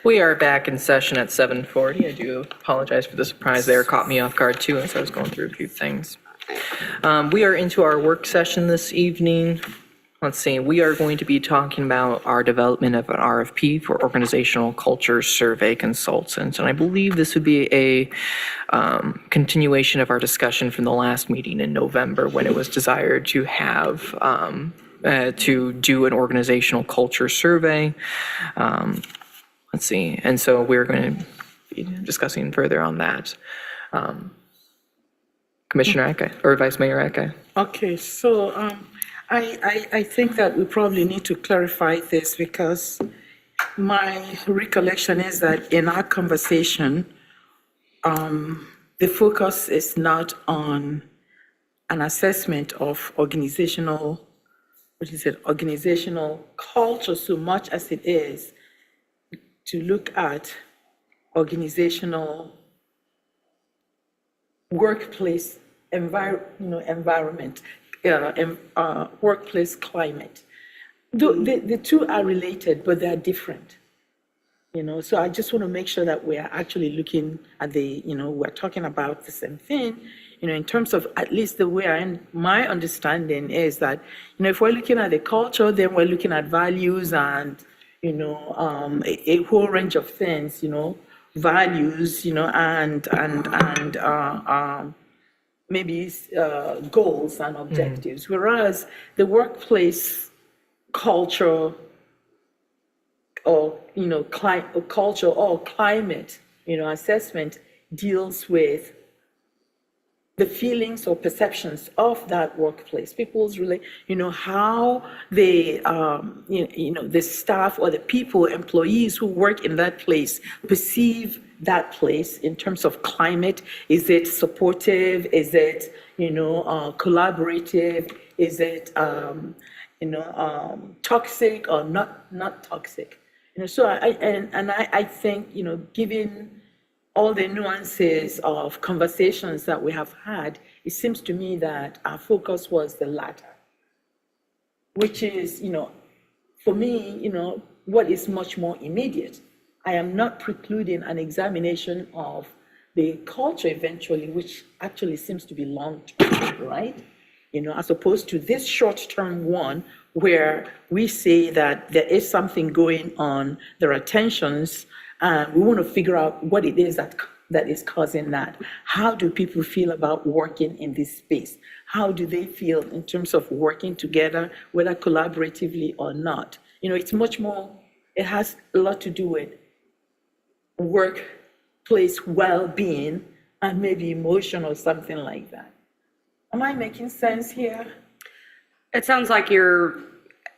Speaker 2: We are back in session at 7:40. I do apologize for the surprise there. Caught me off guard too as I was going through a few things. We are into our work session this evening. Let's see, we are going to be talking about our development of an RFP for organizational culture survey consultants. And I believe this would be a continuation of our discussion from the last meeting in November when it was desired to have, to do an organizational culture survey. Let's see, and so we're going to be discussing further on that. Commissioner Eke, or Vice Mayor Eke.
Speaker 4: Okay, so I think that we probably need to clarify this because my recollection is that in our conversation, the focus is not on an assessment of organizational culture so much as it is to look at organizational workplace environment, workplace climate. The two are related, but they're different. So I just want to make sure that we are actually looking at we're talking about the same thing, in terms of at least the way my understanding is that, if we're looking at the culture, then we're looking at values and, a whole range of things, values, and maybe goals and objectives. Whereas the workplace culture or, culture or climate, assessment deals with the feelings or perceptions of that workplace, people's how they, the staff or the people, employees who work in that place perceive that place in terms of climate. Is it supportive? Is it, collaborative? Is it, toxic or not toxic? So I think, given all the nuances of conversations that we have had, it seems to me that our focus was the latter, which is, for me, what is much more immediate. I am not precluding an examination of the culture eventually, which actually seems to be long-term, right? As opposed to this short-term one, where we say that there is something going on, there are tensions, and we want to figure out what it is that is causing that. How do people feel about working in this space? How do they feel in terms of working together, whether collaboratively or not? It's much more, it has a lot to do with workplace well-being and maybe emotion or something like that. Am I making sense here?
Speaker 6: It sounds like you're,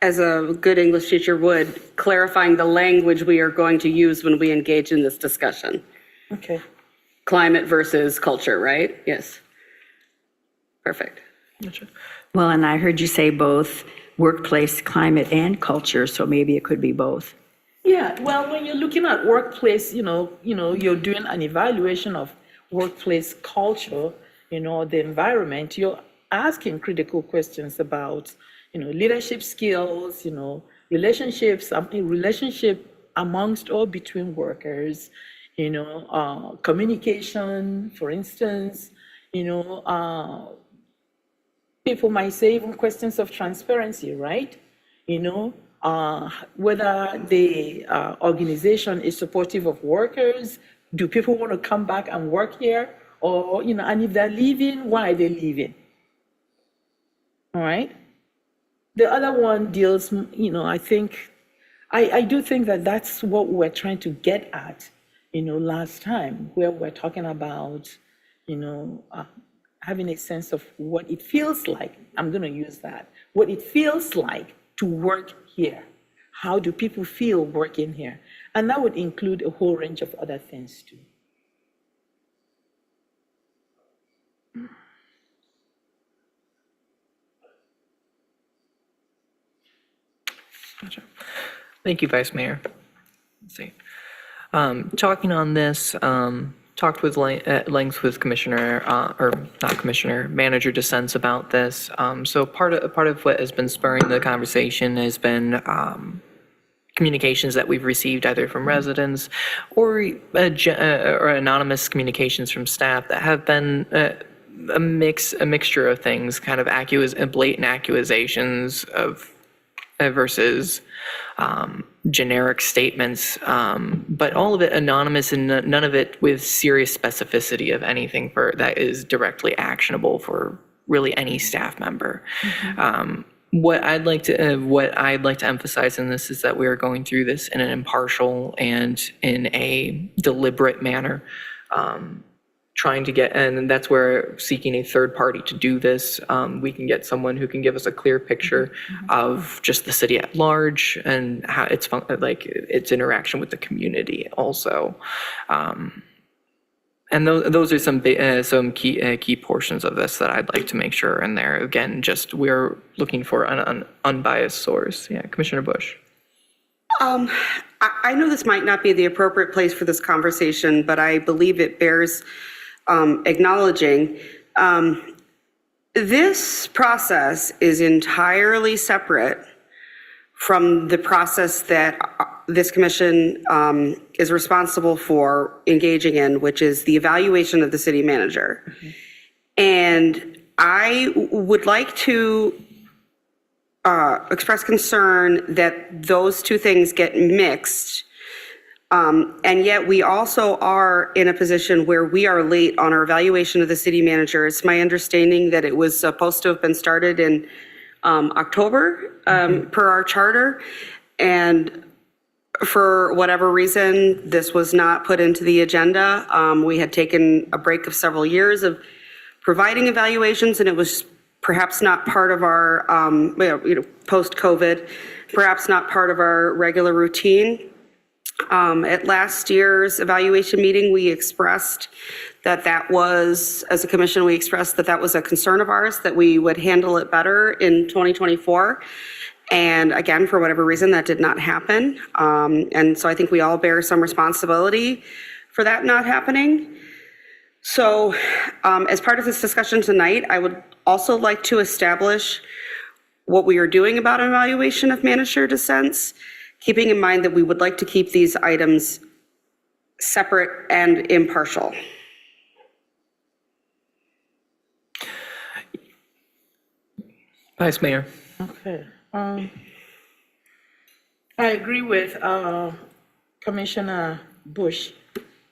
Speaker 6: as a good English teacher would, clarifying the language we are going to use when we engage in this discussion.
Speaker 4: Okay.
Speaker 6: Climate versus culture, right? Yes. Perfect.
Speaker 7: Well, and I heard you say both workplace climate and culture, so maybe it could be both.
Speaker 4: Yeah, well, when you're looking at workplace, you're doing an evaluation of workplace culture, the environment, you're asking critical questions about, leadership skills, relationships, relationship amongst or between workers, communication, for instance, people might say even questions of transparency, right? Whether the organization is supportive of workers, do people want to come back and work here? Or, and if they're leaving, why are they leaving? All right? The other one deals, I think, I do think that that's what we're trying to get at, last time, where we're talking about, having a sense of what it feels like. I'm going to use that. What it feels like to work here. How do people feel working here? And that would include a whole range of other things too.
Speaker 2: Gotcha. Thank you, Vice Mayor. Let's see. Talking on this, talked with at length with Commissioner, or not Commissioner, Manager DeSense about this. So part of what has been spurring the conversation has been, communications that we've received either from residents or or anonymous communications from staff that have been a mixture of things, kind of blatant accusations of versus generic statements, but all of it anonymous and none of it with serious specificity of anything that is directly actionable for really any staff member. What I'd like to emphasize in this is that we are going through this in an impartial and in a deliberate manner, trying to get, and that's where seeking a third party to do this, we can get someone who can give us a clear picture of just the city at large and how its its interaction with the community also. And those are some key portions of this that I'd like to make sure are in there. Again, just we're looking for an unbiased source. Yeah, Commissioner Bush.
Speaker 6: I know this might not be the appropriate place for this conversation, but I believe it bears acknowledging. This process is entirely separate from the process that this commission is responsible for engaging in, which is the evaluation of the city manager. And I would like to express concern that those two things get mixed. And yet we also are in a position where we are late on our evaluation of the city manager. It's my understanding that it was supposed to have been started in October per our charter. And for whatever reason, this was not put into the agenda. We had taken a break of several years of providing evaluations, and it was perhaps not part of our, post-COVID, perhaps not part of our regular routine. At last year's evaluation meeting, we expressed that was, as a commission, we expressed that was a concern of ours, that we would handle it better in 2024. And again, for whatever reason, that did not happen. And so I think we all bear some responsibility for that not happening. So as part of this discussion tonight, I would also like to establish what we are doing about evaluation of manager dissents, keeping in mind that we would like to keep these items separate and impartial.
Speaker 2: Vice Mayor.
Speaker 4: Okay. I agree with Commissioner Bush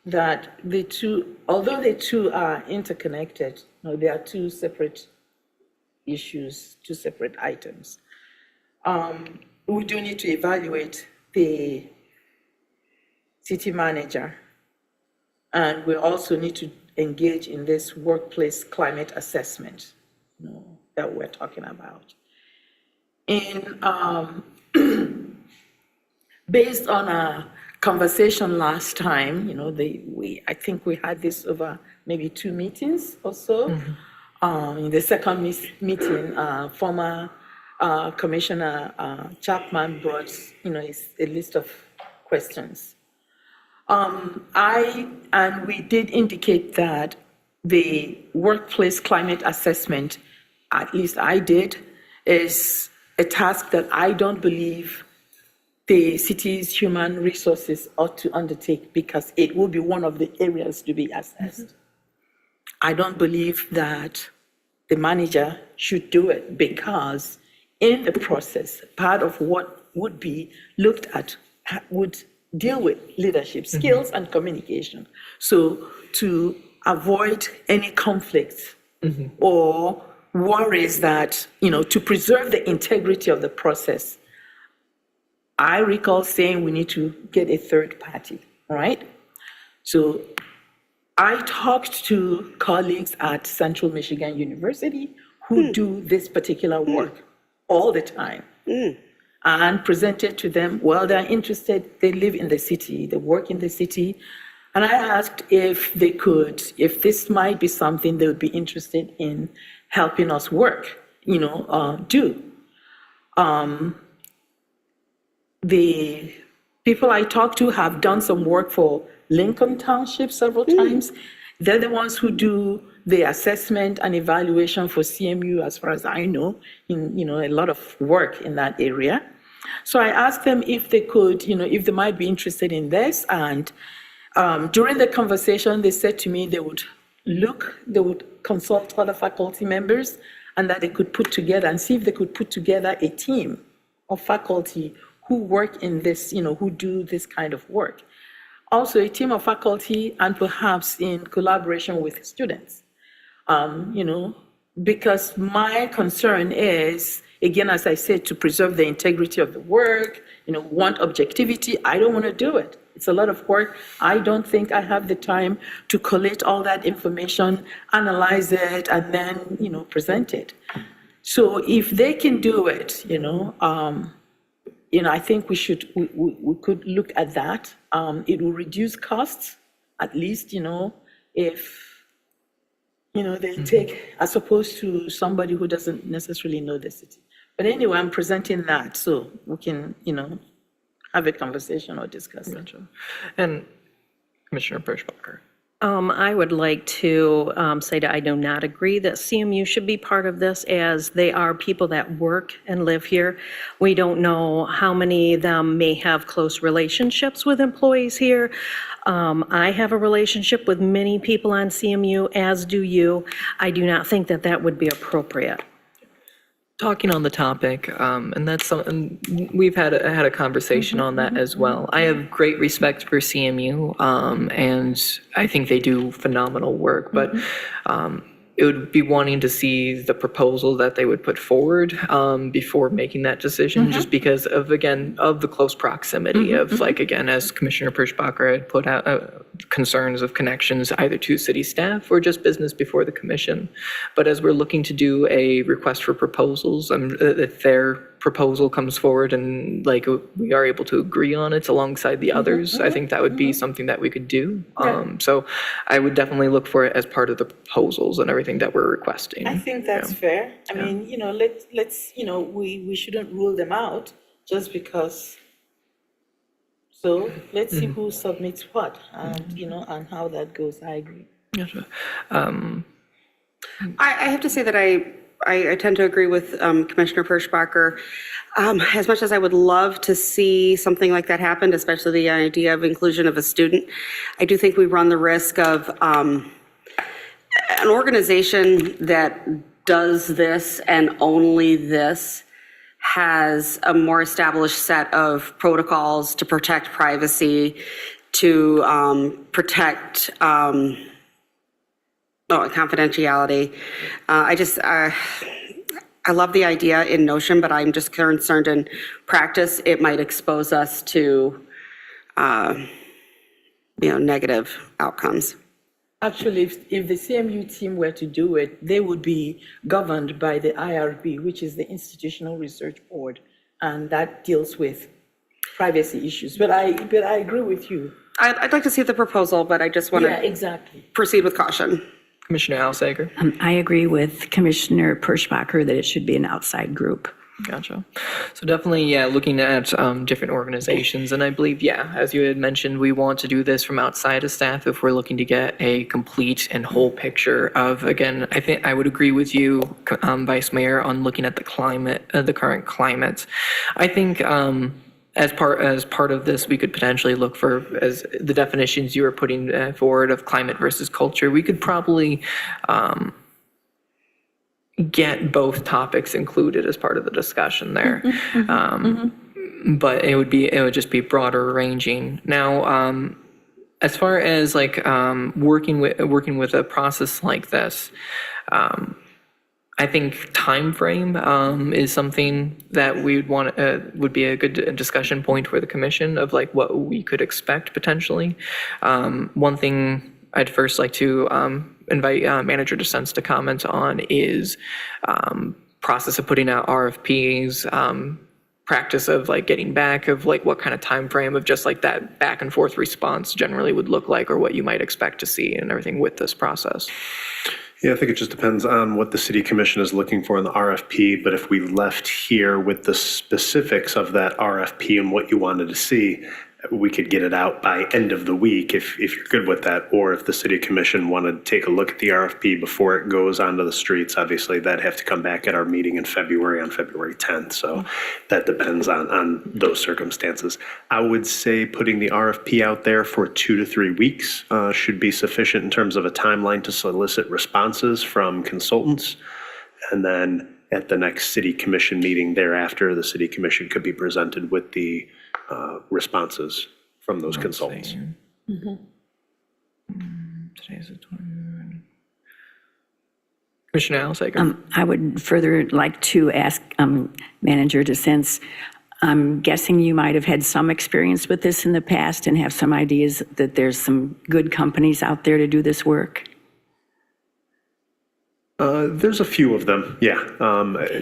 Speaker 4: that the two, although the two are interconnected, no, they are two separate issues, two separate items. We do need to evaluate the city manager, and we also need to engage in this workplace climate assessment, that we're talking about. In based on a conversation last time, I think we had this over maybe 2 meetings or so. In the second meeting, former Commissioner Chapman brought, a list of questions. And we did indicate that the workplace climate assessment, at least I did, is a task that I don't believe the city's human resources ought to undertake, because it will be one of the areas to be assessed. I don't believe that the manager should do it, because in the process, part of what would be looked at would deal with leadership skills and communication. So to avoid any conflicts or worries that, to preserve the integrity of the process, I recall saying we need to get a third party, right? So I talked to colleagues at Central Michigan University who do this particular work all the time, and presented to them, well, they're interested, they live in the city, they work in the city. And I asked if they could, if this might be something they would be interested in helping us work, do. The people I talked to have done some work for Lincoln Township several times. They're the ones who do the assessment and evaluation for CMU, as far as I know, a lot of work in that area. So I asked them if they could, if they might be interested in this. And during the conversation, they said to me they would consult other faculty members and that they could put together and see if they could put together a team of faculty who work in this, who do this kind of work. Also a team of faculty and perhaps in collaboration with students, because my concern is, again, as I said, to preserve the integrity of the work, want objectivity. I don't want to do it. It's a lot of work. I don't think I have the time to collate all that information, analyze it, and then, present it. So if they can do it, I think we could look at that. It will reduce costs, at least, if, they take, as opposed to somebody who doesn't necessarily know the city. But anyway, I'm presenting that so we can, have a conversation or discuss it.
Speaker 2: And Commissioner Perschbacher.
Speaker 10: I would like to say that I do not agree that CMU should be part of this, as they are people that work and live here. We don't know how many of them may have close relationships with employees here. I have a relationship with many people on CMU, as do you. I do not think that that would be appropriate.
Speaker 2: Talking on the topic, and that's something, we've had a conversation on that as well. I have great respect for CMU, and I think they do phenomenal work, but it would be wanting to see the proposal that they would put forward before making that decision, just because of, again, of the close proximity of, like, again, as Commissioner Perschbacher had put out, concerns of connections either to city staff or just business before the commission. But as we're looking to do a request for proposals, if their proposal comes forward and like we are able to agree on it alongside the others, I think that would be something that we could do. So I would definitely look for it as part of the proposals and everything that we're requesting.
Speaker 4: I think that's fair. I mean, let's, we shouldn't rule them out just because. So let's see who submits what and, and how that goes. I agree.
Speaker 2: Gotcha.
Speaker 6: I have to say that I tend to agree with Commissioner Perschbacher. As much as I would love to see something like that happen, especially the idea of inclusion of a student, I do think we run the risk of an organization that does this and only this has a more established set of protocols to protect privacy, to protect confidentiality. I love the idea in notion, but I'm just concerned in practice, it might expose us to, negative outcomes.
Speaker 4: Actually, if the CMU team were to do it, they would be governed by the IRB, which is the Institutional Research Board, and that deals with privacy issues. But I agree with you.
Speaker 6: I'd like to see the proposal, but I just want
Speaker 4: Yeah,
Speaker 6: to
Speaker 4: exactly.
Speaker 6: proceed with caution.
Speaker 2: Commissioner Alsager.
Speaker 7: I agree with Commissioner Perschbacher that it should be an outside group.
Speaker 2: Gotcha. So definitely, looking at different organizations, and I believe, as you had mentioned, we want to do this from outside of staff if we're looking to get a complete and whole picture of, again, I think I would agree with you, Vice Mayor, on looking at the climate, the current climate. I think as part of this, we could potentially look for, as the definitions you were putting forward of climate versus culture, we could probably get both topics included as part of the discussion there. But it would just be broader ranging. Now, as far as like working with a process like this, I think time frame is something that we would be a good discussion point for the commission of like what we could expect potentially. One thing I'd first like to invite Manager DeSense to comment on is process of putting out RFPs, practice of like getting back of like what kind of time frame of just like that back and forth response generally would look like, or what you might expect to see and everything with this process.
Speaker 9: Yeah, I think it just depends on what the city commission is looking for in the RFP, but if we left here with the specifics of that RFP and what you wanted to see, we could get it out by end of the week if you're good with that, or if the city commission wanted to take a look at the RFP before it goes onto the streets, obviously that'd have to come back at our meeting in February on February 10th. So that depends on those circumstances. I would say putting the RFP out there for 2 to 3 weeks should be sufficient in terms of a timeline to solicit responses from consultants. And then at the next city commission meeting thereafter, the city commission could be presented with the responses from those consultants.
Speaker 2: Today's the 20th. Commissioner Alsager.
Speaker 7: I would further like to ask Manager DeSense, I'm guessing you might have had some experience with this in the past and have some ideas that there's some good companies out there to do this work?
Speaker 9: There's a few of them, yeah.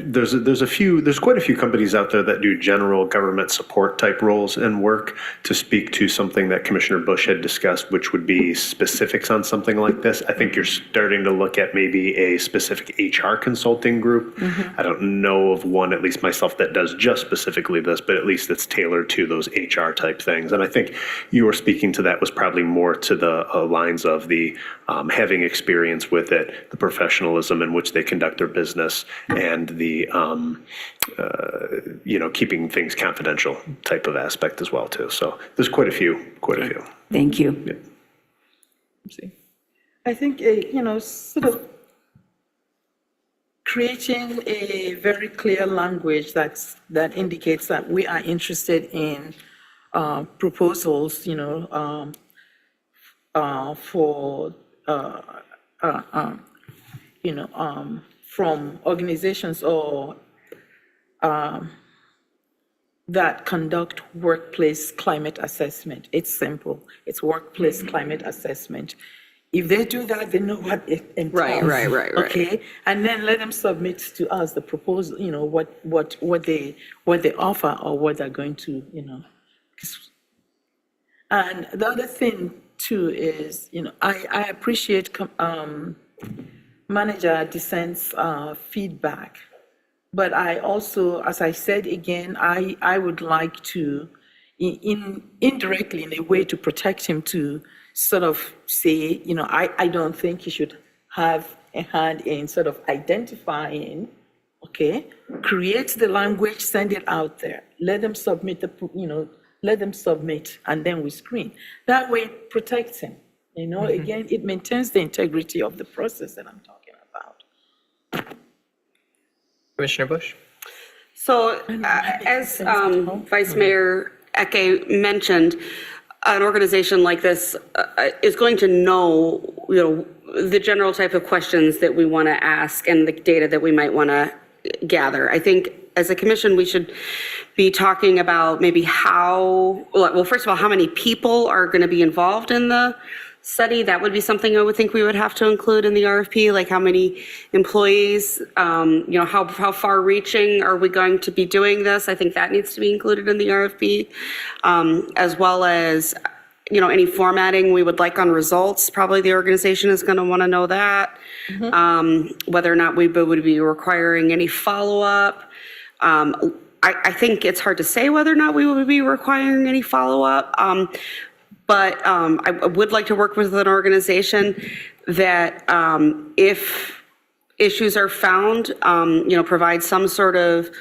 Speaker 9: There's quite a few companies out there that do general government support type roles and work. To speak to something that Commissioner Bush had discussed, which would be specifics on something like this, I think you're starting to look at maybe a specific HR consulting group. I don't know of one, at least myself, that does just specifically this, but at least it's tailored to those HR type things. And I think you were speaking to that was probably more to the lines of the having experience with it, the professionalism in which they conduct their business, and the keeping things confidential type of aspect as well too. So there's quite a few.
Speaker 7: Thank you.
Speaker 9: Yeah.
Speaker 4: I think, sort of creating a very clear language that indicates that we are interested in proposals, for from organizations or that conduct workplace climate assessment. It's simple. It's workplace climate assessment. If they do that, they know what it entails.
Speaker 6: Right.
Speaker 4: Okay, and then let them submit to us the proposal. What they offer or what they're going to. And the other thing too is, I appreciate Manager DeSense's feedback, but I also, as I said again, I would like to, indirectly in a way to protect him, to sort of say, I don't think he should have a hand in sort of identifying, okay, create the language, send it out there, let them submit and then we screen. That way it protects him. Again, it maintains the integrity of the process that I'm talking about.
Speaker 2: Commissioner Bush.
Speaker 6: So as Vice Mayor Eke mentioned, an organization like this is going to know, the general type of questions that we want to ask and the data that we might want to gather. I think as a commission, we should be talking about maybe first of all, how many people are going to be involved in the study. That would be something I would think we would have to include in the RFP, like how many employees, how far reaching are we going to be doing this? I think that needs to be included in the RFP, as well as, any formatting we would like on results. Probably the organization is going to want to know that. Whether or not we would be requiring any follow-up. I think it's hard to say whether or not we would be requiring any follow-up. But I would like to work with an organization that if issues are found, provide some sort of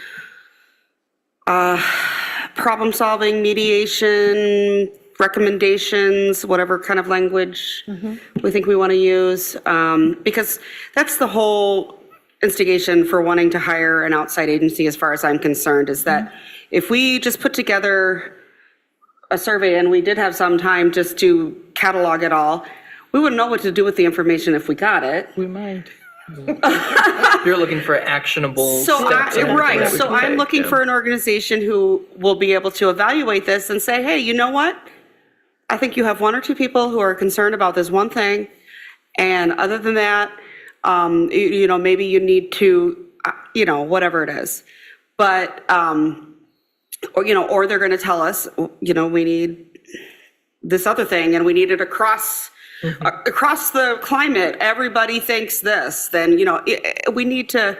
Speaker 6: problem-solving, mediation, recommendations, whatever kind of language we think we want to use. Because that's the whole instigation for wanting to hire an outside agency, as far as I'm concerned, is that if we just put together a survey and we did have some time just to catalog it all, we wouldn't know what to do with the information if we got it.
Speaker 4: We might.
Speaker 2: You're looking for actionable
Speaker 6: So
Speaker 2: steps.
Speaker 6: I'm looking for an organization who will be able to evaluate this and say, hey, you know what? I think you have 1 or 2 people who are concerned about this one thing. And other than that, maybe you need to, whatever it is. But, or they're going to tell us, we need this other thing and we need it across the climate. Everybody thinks this, then, we need to,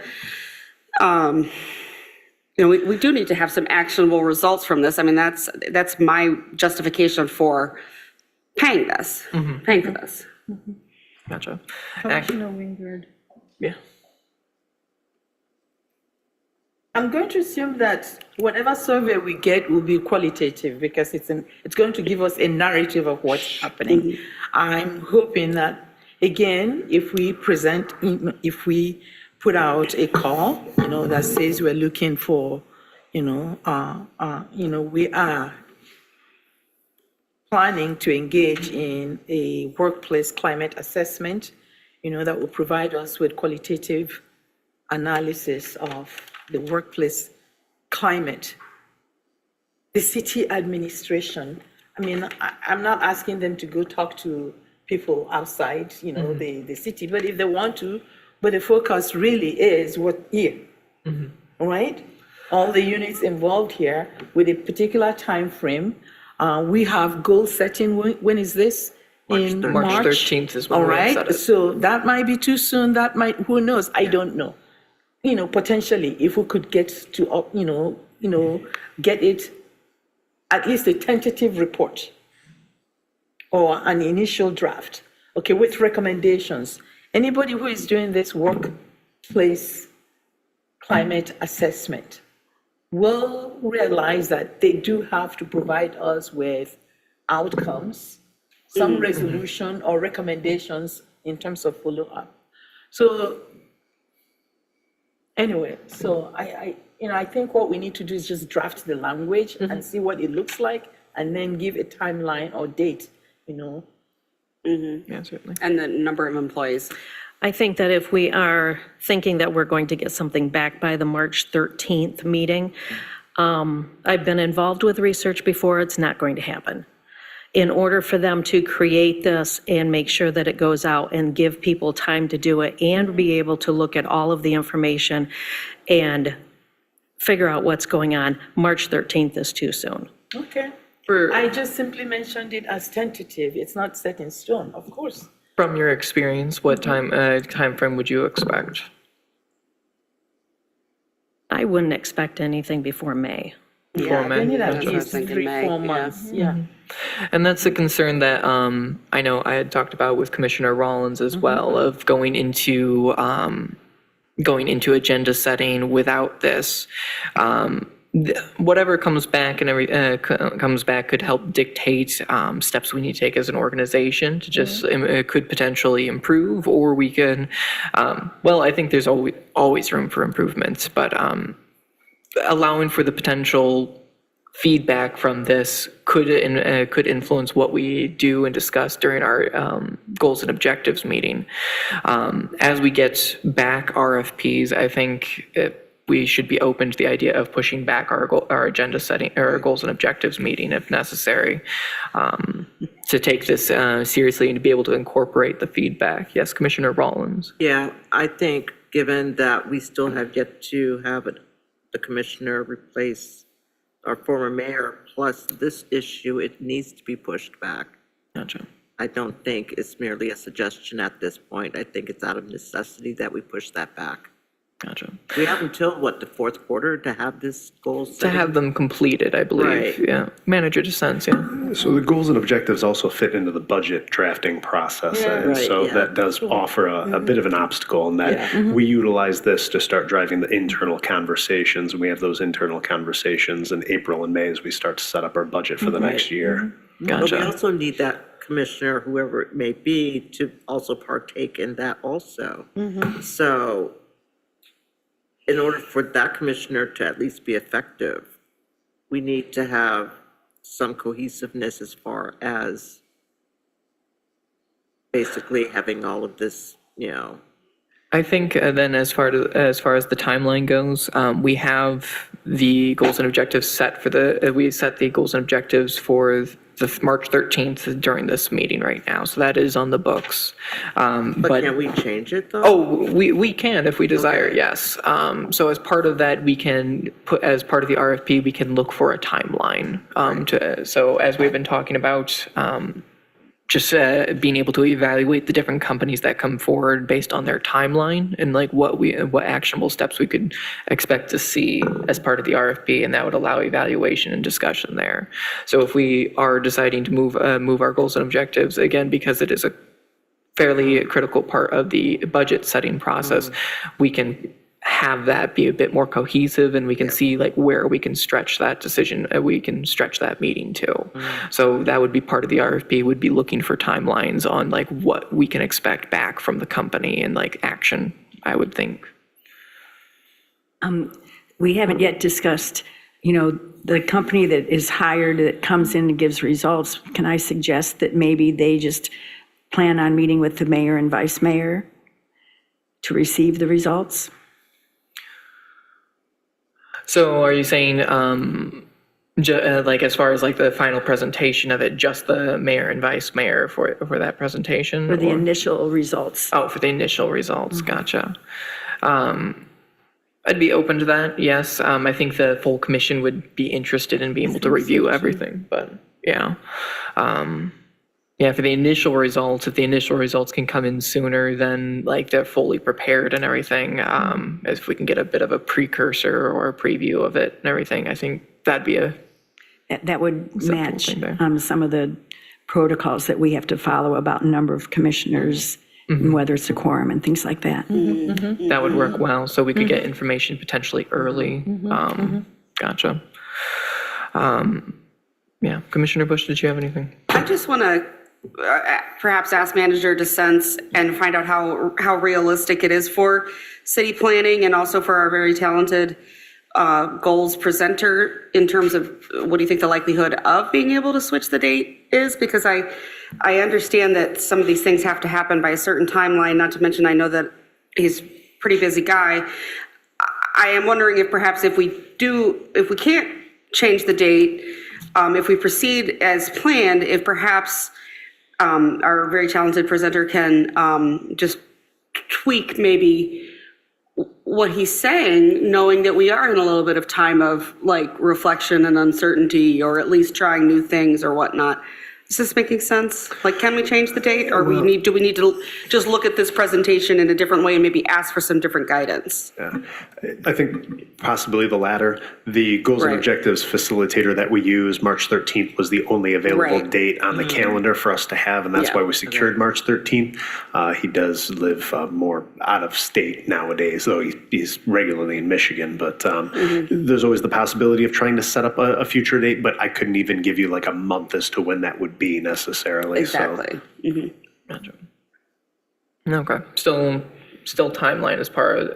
Speaker 6: we do need to have some actionable results from this. I mean, that's my justification for paying this, paying for this.
Speaker 2: Gotcha.
Speaker 4: Commissioner Wingard.
Speaker 2: Yeah.
Speaker 4: I'm going to assume that whatever survey we get will be qualitative because it's going to give us a narrative of what's happening. I'm hoping that, again, if we put out a call, that says we're looking for, we are planning to engage in a workplace climate assessment, that will provide us with qualitative analysis of the workplace climate. The city administration, I mean, I'm not asking them to go talk to people outside, the city, but if they want to, but the focus really is what here, all right? All the units involved here with a particular time frame. We have goal setting, when is this? In
Speaker 2: March 13th is when
Speaker 4: all
Speaker 2: we
Speaker 4: right,
Speaker 2: set it.
Speaker 4: so that might be too soon, who knows, I don't know. Potentially, if we could get to, get it, at least a tentative report or an initial draft, okay, with recommendations. Anybody who is doing this workplace climate assessment will realize that they do have to provide us with outcomes, some resolution or recommendations in terms of follow-up. So anyway, so I think what we need to do is just draft the language and see what it looks like, and then give a timeline or date,
Speaker 2: Yeah, certainly.
Speaker 6: And the number of employees.
Speaker 10: I think that if we are thinking that we're going to get something back by the March 13th meeting, I've been involved with research before, it's not going to happen. In order for them to create this and make sure that it goes out and give people time to do it and be able to look at all of the information and figure out what's going on, March 13th is too soon.
Speaker 4: Okay. I just simply mentioned it as tentative. It's not set in stone, of course.
Speaker 2: From your experience, what time frame would you expect?
Speaker 10: I wouldn't expect anything before May.
Speaker 4: Yeah,
Speaker 2: May.
Speaker 4: they need at
Speaker 6: That's what I was
Speaker 4: least
Speaker 6: thinking,
Speaker 4: 3,
Speaker 6: May,
Speaker 4: 4
Speaker 6: yeah.
Speaker 4: months, yeah.
Speaker 2: And that's a concern that I know I had talked about with Commissioner Rollins as well, of going into agenda setting without this. Whatever comes back and comes back could help dictate steps we need to take as an organization to just could potentially improve, or we can. I think there's always room for improvements, but allowing for the potential feedback from this could influence what we do and discuss during our goals and objectives meeting. As we get back RFPs, I think we should be open to the idea of pushing back our agenda setting or our goals and objectives meeting if necessary, to take this seriously and to be able to incorporate the feedback. Yes, Commissioner Rollins.
Speaker 5: Yeah, I think, given that we still have yet to have the commissioner replace our former mayor, plus this issue, it needs to be pushed back.
Speaker 2: Gotcha.
Speaker 5: I don't think it's merely a suggestion at this point. I think it's out of necessity that we push that back.
Speaker 2: Gotcha.
Speaker 5: We have until, the fourth quarter to have this goal
Speaker 2: To
Speaker 5: setting?
Speaker 2: have them completed, I believe.
Speaker 5: Right.
Speaker 2: Yeah. Manager dissents, yeah.
Speaker 9: So the goals and objectives also fit into the budget drafting process. And
Speaker 5: Right,
Speaker 9: so
Speaker 5: yeah.
Speaker 9: that does offer a bit of an obstacle in that we utilize this to start driving the internal conversations. And we have those internal conversations in April and May as we start to set up our budget for the next year.
Speaker 5: But we
Speaker 2: Gotcha.
Speaker 5: also need that commissioner, whoever it may be, to also partake in that also. So in order for that commissioner to at least be effective, we need to have some cohesiveness as far as basically having all of this,
Speaker 2: I think then as far as the timeline goes, we have the goals and objectives set we set the goals and objectives for the March 13th during this meeting right now. So that is on the books.
Speaker 5: but can we change it though?
Speaker 2: Oh, we can if we desire, yes. So as part of that, we can put, as part of the RFP, we can look for a timeline. So as we've been talking about, just being able to evaluate the different companies that come forward based on their timeline and like what actionable steps we could expect to see as part of the RFP, and that would allow evaluation and discussion there. So if we are deciding to move our goals and objectives, again, because it is a fairly critical part of the budget setting process, we can have that be a bit more cohesive, and we can see like where we can stretch that decision, we can stretch that meeting too. So that would be part of the RFP, would be looking for timelines on like what we can expect back from the company and like action, I would think.
Speaker 7: We haven't yet discussed, the company that is hired, that comes in and gives results. Can I suggest that maybe they just plan on meeting with the mayor and vice mayor to receive the results?
Speaker 2: So are you saying, like as far as like the final presentation of it, just the mayor and vice mayor for that presentation?
Speaker 7: For the
Speaker 2: or-
Speaker 7: initial results?
Speaker 2: Oh, for the initial results, gotcha. I'd be open to that, yes. I think the full commission would be interested in being able to review everything, but yeah. Yeah, for the initial results, if the initial results can come in sooner, then like they're fully prepared and everything, if we can get a bit of a precursor or a preview of it and everything, I think that'd be a,
Speaker 7: That would match
Speaker 2: thing there.
Speaker 7: some of the protocols that we have to follow about number of commissioners, and whether it's a quorum and things like that.
Speaker 2: that would work well, so we could get information potentially early. Gotcha. Yeah, Commissioner Bush, did you have anything?
Speaker 6: I just want to perhaps ask manager to sense and find out how realistic it is for city planning and also for our very talented goals presenter in terms of what do you think the likelihood of being able to switch the date is? Because I understand that some of these things have to happen by a certain timeline, not to mention I know that he's a pretty busy guy. I am wondering if perhaps if we can't change the date, if we proceed as planned, if perhaps our very talented presenter can just tweak maybe what he's saying, knowing that we are in a little bit of time of like reflection and uncertainty, or at least trying new things or whatnot. Is this making sense? Like, can we change the date, or do we need to just look at this presentation in a different way and maybe ask for some different guidance?
Speaker 9: Yeah, I think possibly the latter. The goals and
Speaker 6: Right.
Speaker 9: objectives facilitator that we use, March 13th, was the only available
Speaker 6: Right.
Speaker 9: date on the calendar for us to have, and that's
Speaker 6: Yeah.
Speaker 9: why we secured March 13th. He does live more out of state nowadays, though he's regularly in Michigan, but there's always the possibility of trying to set up a future date, but I couldn't even give you like a month as to when that would be necessarily. So.
Speaker 6: Exactly.
Speaker 2: Gotcha. Okay, still timeline is part of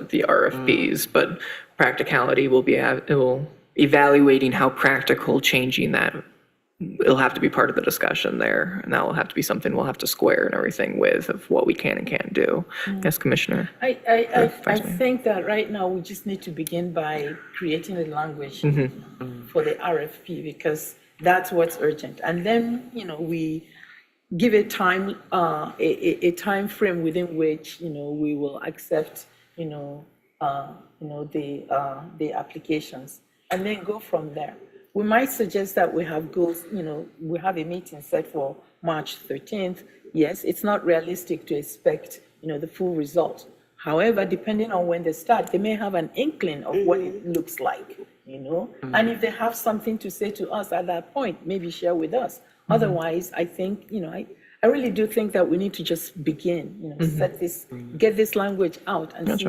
Speaker 2: the RFPs, but practicality will be evaluating how practical changing that. It'll have to be part of the discussion there, and that will have to be something we'll have to square and everything with of what we can and can't do. Yes, Commissioner.
Speaker 4: I
Speaker 2: Vice Mayor.
Speaker 4: think that right now we just need to begin by creating the language for the RFP, because that's what's urgent. And then, we give a time, a time frame within which, we will accept, the applications, and then go from there. We might suggest that we have goals, we have a meeting set for March 13th. Yes, it's not realistic to expect, the full result. However, depending on when they start, they may have an inkling of what it looks like, And if they have something to say to us at that point, maybe share with us. Otherwise, I think, I really do think that we need to just begin, get this language out and see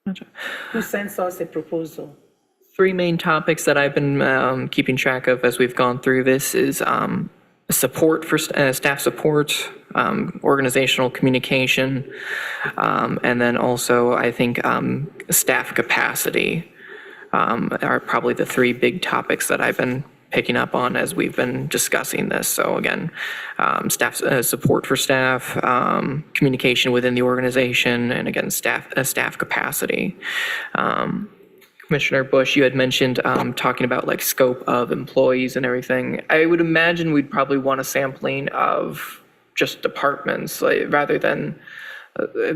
Speaker 2: Gotcha.
Speaker 4: who sends us a proposal.
Speaker 2: Three main topics that I've been keeping track of as we've gone through this is support for staff support, organizational communication, and then also I think staff capacity are probably the three big topics that I've been picking up on as we've been discussing this. So again, staff support for staff, communication within the organization, and again, staff capacity. Commissioner Bush, you had mentioned talking about like scope of employees and everything. I would imagine we'd probably want a sampling of just departments rather than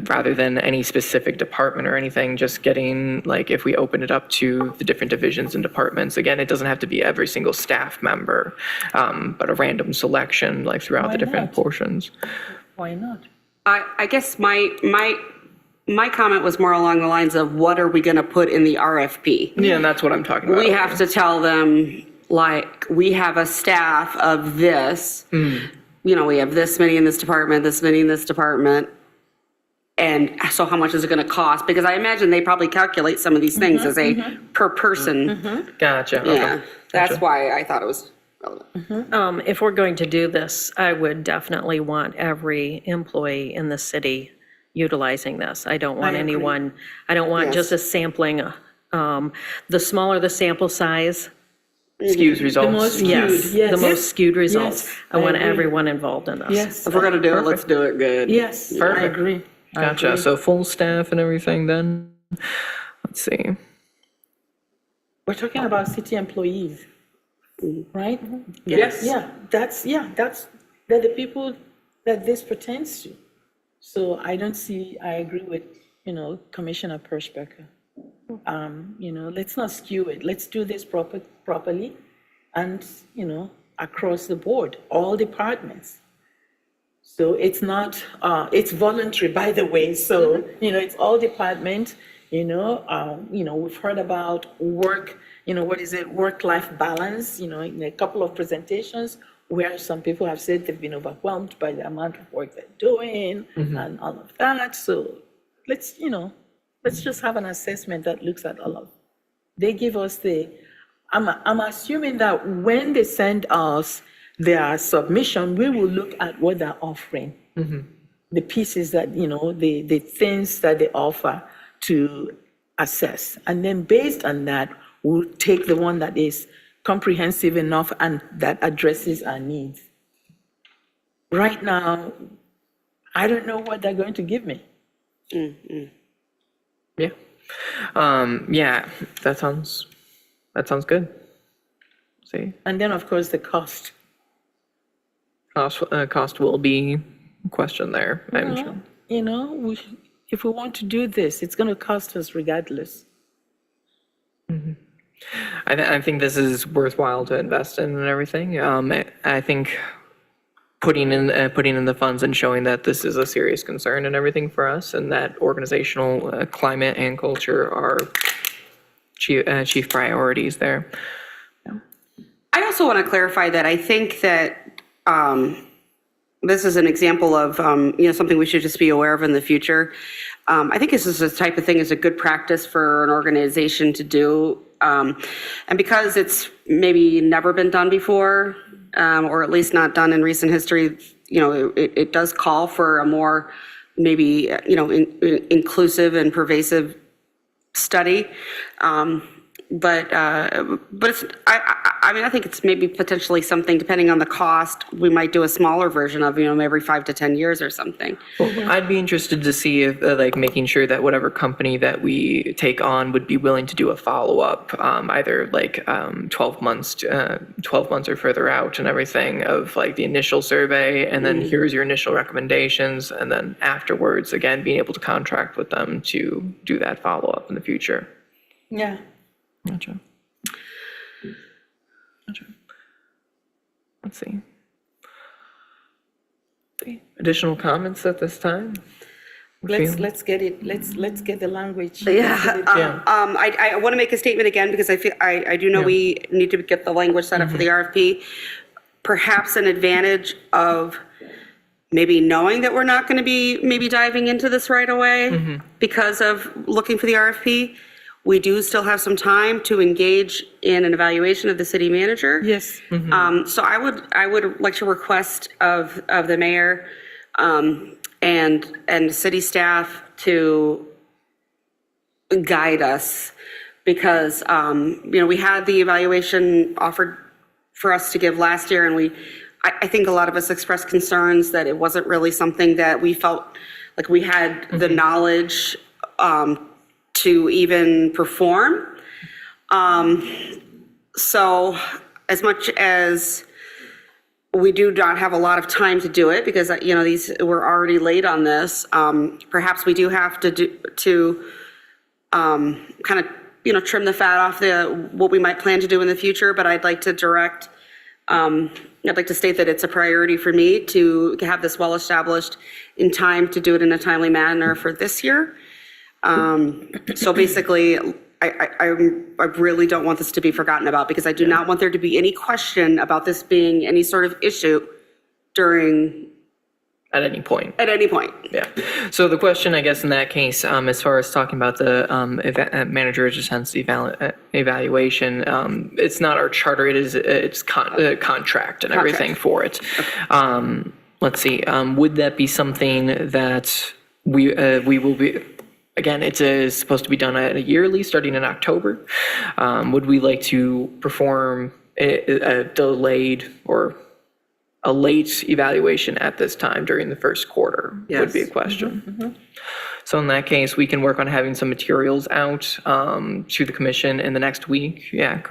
Speaker 2: rather than any specific department or anything, just getting, like, if we open it up to the different divisions and departments, again, it doesn't have to be every single staff member, but a random selection, like, throughout the different
Speaker 4: not?
Speaker 2: portions.
Speaker 4: Why not?
Speaker 6: I guess my comment was more along the lines of what are we going to put in the RFP?
Speaker 2: Yeah, and that's what I'm talking about.
Speaker 6: We have to tell them, like, we have a staff of this, you know, we have this many in this department, this many in this department. And so how much is it going to cost? Because I imagine they probably calculate some of these things as a per person.
Speaker 2: Gotcha, okay.
Speaker 6: Yeah, that's why I thought it was relevant.
Speaker 10: If we're going to do this, I would definitely want every employee in the city utilizing this. I don't want anyone, I don't want just a sampling. The smaller the sample size,
Speaker 2: Skews results.
Speaker 4: most skewed,
Speaker 10: yes,
Speaker 4: yes.
Speaker 10: the most skewed results.
Speaker 4: Yes,
Speaker 10: I want
Speaker 4: I agree.
Speaker 10: everyone involved in this.
Speaker 4: Yes,
Speaker 6: If we're going to do it, let's do it good.
Speaker 4: yes, I
Speaker 2: Perfect.
Speaker 4: agree. I
Speaker 2: Gotcha,
Speaker 4: agree.
Speaker 2: so full staff and everything then? Let's see.
Speaker 4: We're talking about city employees, right?
Speaker 2: Yes.
Speaker 4: Yeah, they're the people that this pertains to. So I agree with, Commissioner Pershbecker. Let's not skew it. Let's do this properly and, across the board, all departments. So it's not, it's voluntary, by the way, so, it's all department, we've heard about work, work-life balance, in a couple of presentations where some people have said they've been overwhelmed by the amount of work they're doing and all of that, so let's just have an assessment that looks at all of, they give us I'm assuming that when they send us their submission, we will look at what they're offering. The pieces that, the things that they offer to assess. And then based on that, we'll take the one that is comprehensive enough and that addresses our needs. Right now, I don't know what they're going to give me.
Speaker 2: Yeah. Yeah, that sounds good. See,
Speaker 4: And then, of course, the cost.
Speaker 2: cost will be a question there, I'm sure.
Speaker 4: If we want to do this, it's going to cost us regardless.
Speaker 2: I think this is worthwhile to invest in and everything. I think putting in the funds and showing that this is a serious concern and everything for us, and that organizational climate and culture are chief priorities there.
Speaker 6: I also want to clarify that I think that this is an example of, something we should just be aware of in the future. I think this is the type of thing is a good practice for an organization to do. And because it's maybe never been done before, or at least not done in recent history, it does call for a more maybe, inclusive and pervasive study. But it's, I think it's maybe potentially something, depending on the cost, we might do a smaller version of, every 5 to 10 years or something.
Speaker 2: Well, I'd be interested to see if, making sure that whatever company that we take on would be willing to do a follow-up, either 12 months or further out and everything of the initial survey, and then here's your initial recommendations, and then afterwards, again, being able to contract with them to do that follow-up in the future.
Speaker 4: Yeah.
Speaker 2: Gotcha. Let's see. Additional comments at this time?
Speaker 4: Let's get it. Let's get the language.
Speaker 6: Yeah,
Speaker 2: Yeah.
Speaker 6: I want to make a statement again, because I do know we need to get the language set up for the RFP. Perhaps an advantage of maybe knowing that we're not going to be maybe diving into this right away because of looking for the RFP. We do still have some time to engage in an evaluation of the city manager.
Speaker 4: Yes.
Speaker 6: So I would like to request of the mayor and city staff to guide us, because we had the evaluation offered for us to give last year, and I think a lot of us expressed concerns that it wasn't really something that we felt like we had the knowledge to even perform. So as much as we do not have a lot of time to do it because, we're already late on this. Perhaps we do have to kind of, trim the fat off what we might plan to do in the future, but I'd like to I'd like to state that it's a priority for me to have this well-established in time to do it in a timely manner for this year. So basically, I really don't want this to be forgotten about because I do not want there to be any question about this being any sort of issue
Speaker 2: At any point.
Speaker 6: at any point.
Speaker 2: Yeah. So the question, I guess, in that case, as far as talking about the manager defense evaluation, it's not our charter, it's contract and everything for it. Let's see, would that be something that we will be, again, it is supposed to be done at a yearly, starting in October. Would we like to perform a delayed or a late evaluation at this time during the first quarter would be a question. So in that case, we can work on having some materials out to the commission in the next week. Yeah.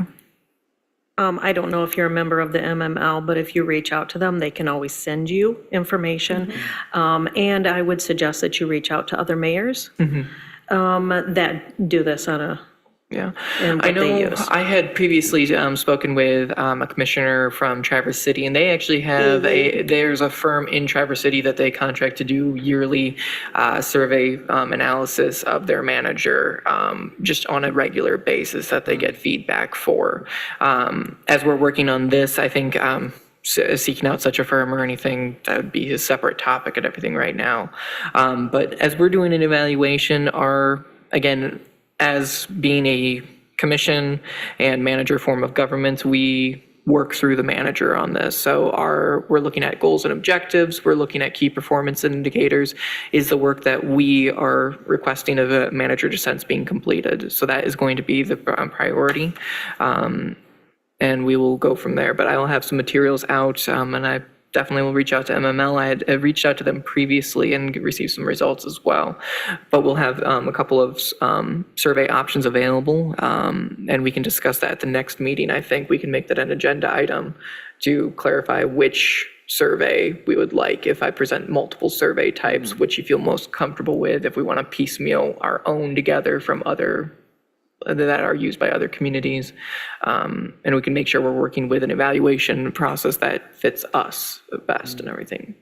Speaker 10: I don't know if you're a member of the MML, but if you reach out to them, they can always send you information. And I would suggest that you reach out to other mayors that do this on a,
Speaker 2: Yeah,
Speaker 10: and
Speaker 2: I
Speaker 10: what they
Speaker 2: know
Speaker 10: use.
Speaker 2: I had previously spoken with a commissioner from Traverse City, and they actually have there's a firm in Traverse City that they contract to do yearly survey analysis of their manager just on a regular basis that they get feedback for. As we're working on this, I think seeking out such a firm or anything, that would be a separate topic and everything right now. But as we're doing an evaluation, again, as being a commission and manager form of government, we work through the manager on this. So we're looking at goals and objectives, we're looking at key performance indicators, is the work that we are requesting of a manager dissents being completed. So that is going to be the priority. And we will go from there. But I will have some materials out, and I definitely will reach out to MML. I had reached out to them previously and received some results as well. But we'll have a couple of survey options available, and we can discuss that at the next meeting. I think we can make that an agenda item to clarify which survey we would like. If I present multiple survey types, which you feel most comfortable with, if we want to piecemeal our own together from other that are used by other communities, and we can make sure we're working with an evaluation process that fits us best and everything.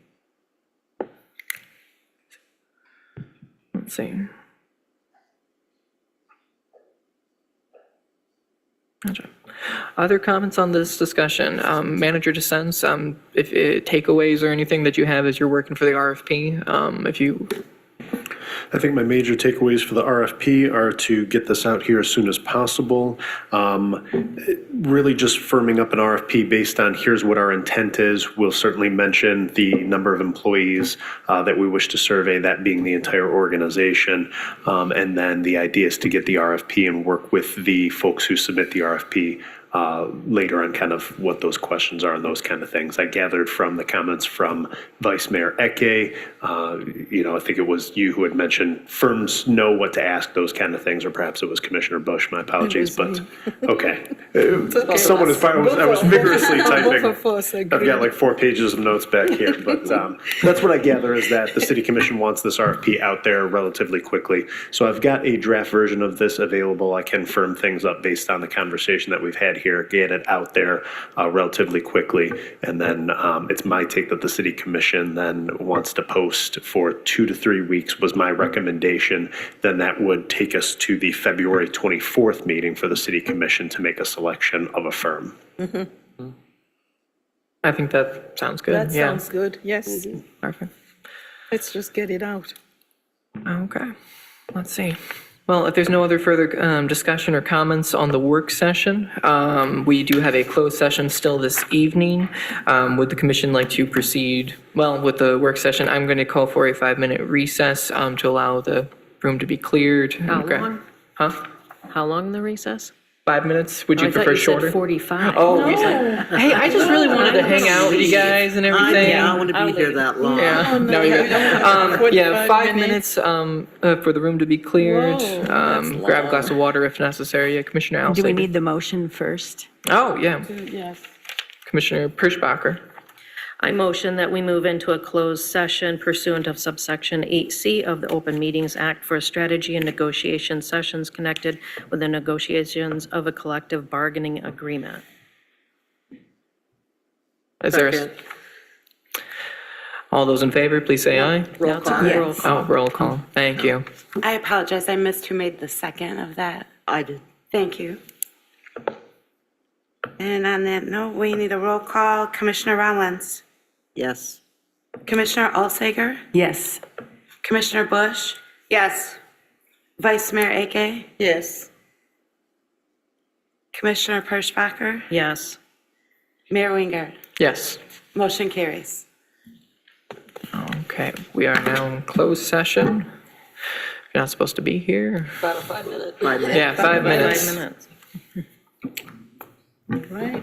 Speaker 2: Let's see. Gotcha. Other comments on this discussion? Manager dissents, if takeaways or anything that you have as you're working for the RFP,
Speaker 9: I think my major takeaways for the RFP are to get this out here as soon as possible. Really just firming up an RFP based on here's what our intent is. We'll certainly mention the number of employees that we wish to survey, that being the entire organization. And then the idea is to get the RFP and work with the folks who submit the RFP later on kind of what those questions are and those kind of things. I gathered from the comments from Vice Mayor Eke, I think it was you who had mentioned firms know what to ask, those kind of things, or perhaps it was Commissioner Bush, my apologies, but okay. Someone is probably, I was vigorously typing. I've got like 4 pages of notes back here, but that's what I gather is that the City Commission wants this RFP out there relatively quickly. So I've got a draft version of this available. I can firm things up based on the conversation that we've had here, get it out there relatively quickly. And then it's my take that the City Commission then wants to post for 2 to 3 weeks was my recommendation. Then that would take us to the February 24th meeting for the City Commission to make a selection of a firm.
Speaker 2: I think that sounds good.
Speaker 4: That sounds good, yes.
Speaker 2: Perfect.
Speaker 4: Let's just get it out.
Speaker 2: Okay, let's see. Well, if there's no other further discussion or comments on the work session, we do have a closed session still this evening. Would the commission like to proceed? Well, with the work session, I'm going to call for a 5-minute recess to allow the room to be cleared.
Speaker 10: How long?
Speaker 2: Huh?
Speaker 10: How long the recess?
Speaker 2: 5 minutes? Would you
Speaker 10: I thought
Speaker 2: prefer
Speaker 10: you said
Speaker 2: shorter?
Speaker 10: 45.
Speaker 2: Oh, hey, I just really wanted to hang out with you guys and everything.
Speaker 5: I want to be here that long.
Speaker 2: Yeah, no, you're good. Yeah, 5 minutes for the room to be cleared. Grab a glass of water if necessary. Commissioner Alsager.
Speaker 7: Do we need the motion first?
Speaker 2: Oh, yeah.
Speaker 4: Yes.
Speaker 2: Commissioner Perschbacher.
Speaker 10: I motion that we move into a closed session pursuant of subsection 8C of the Open Meetings Act for strategy and negotiation sessions connected with the negotiations of a collective bargaining agreement.
Speaker 2: Is there,
Speaker 5: Second.
Speaker 2: all those in favor, please say aye.
Speaker 10: Roll call. Roll call.
Speaker 2: Oh, roll call. Thank you.
Speaker 3: I apologize, I missed who made the second of that.
Speaker 5: I did.
Speaker 3: Thank you. And on that note, we need a roll call. Commissioner Rollins,
Speaker 5: Yes.
Speaker 3: Commissioner Olsager,
Speaker 7: Yes.
Speaker 3: Commissioner Bush,
Speaker 6: Yes.
Speaker 3: Vice Mayor Ake,
Speaker 6: Yes.
Speaker 3: Commissioner Perschbacher,
Speaker 10: Yes.
Speaker 3: Mayor Wingard.
Speaker 2: Yes.
Speaker 3: Motion carries.
Speaker 2: Okay, we are now in closed session. You're not supposed to be here.
Speaker 5: Five minutes.
Speaker 2: Yeah, 5 minutes.
Speaker 10: 5 minutes.
Speaker 4: Right.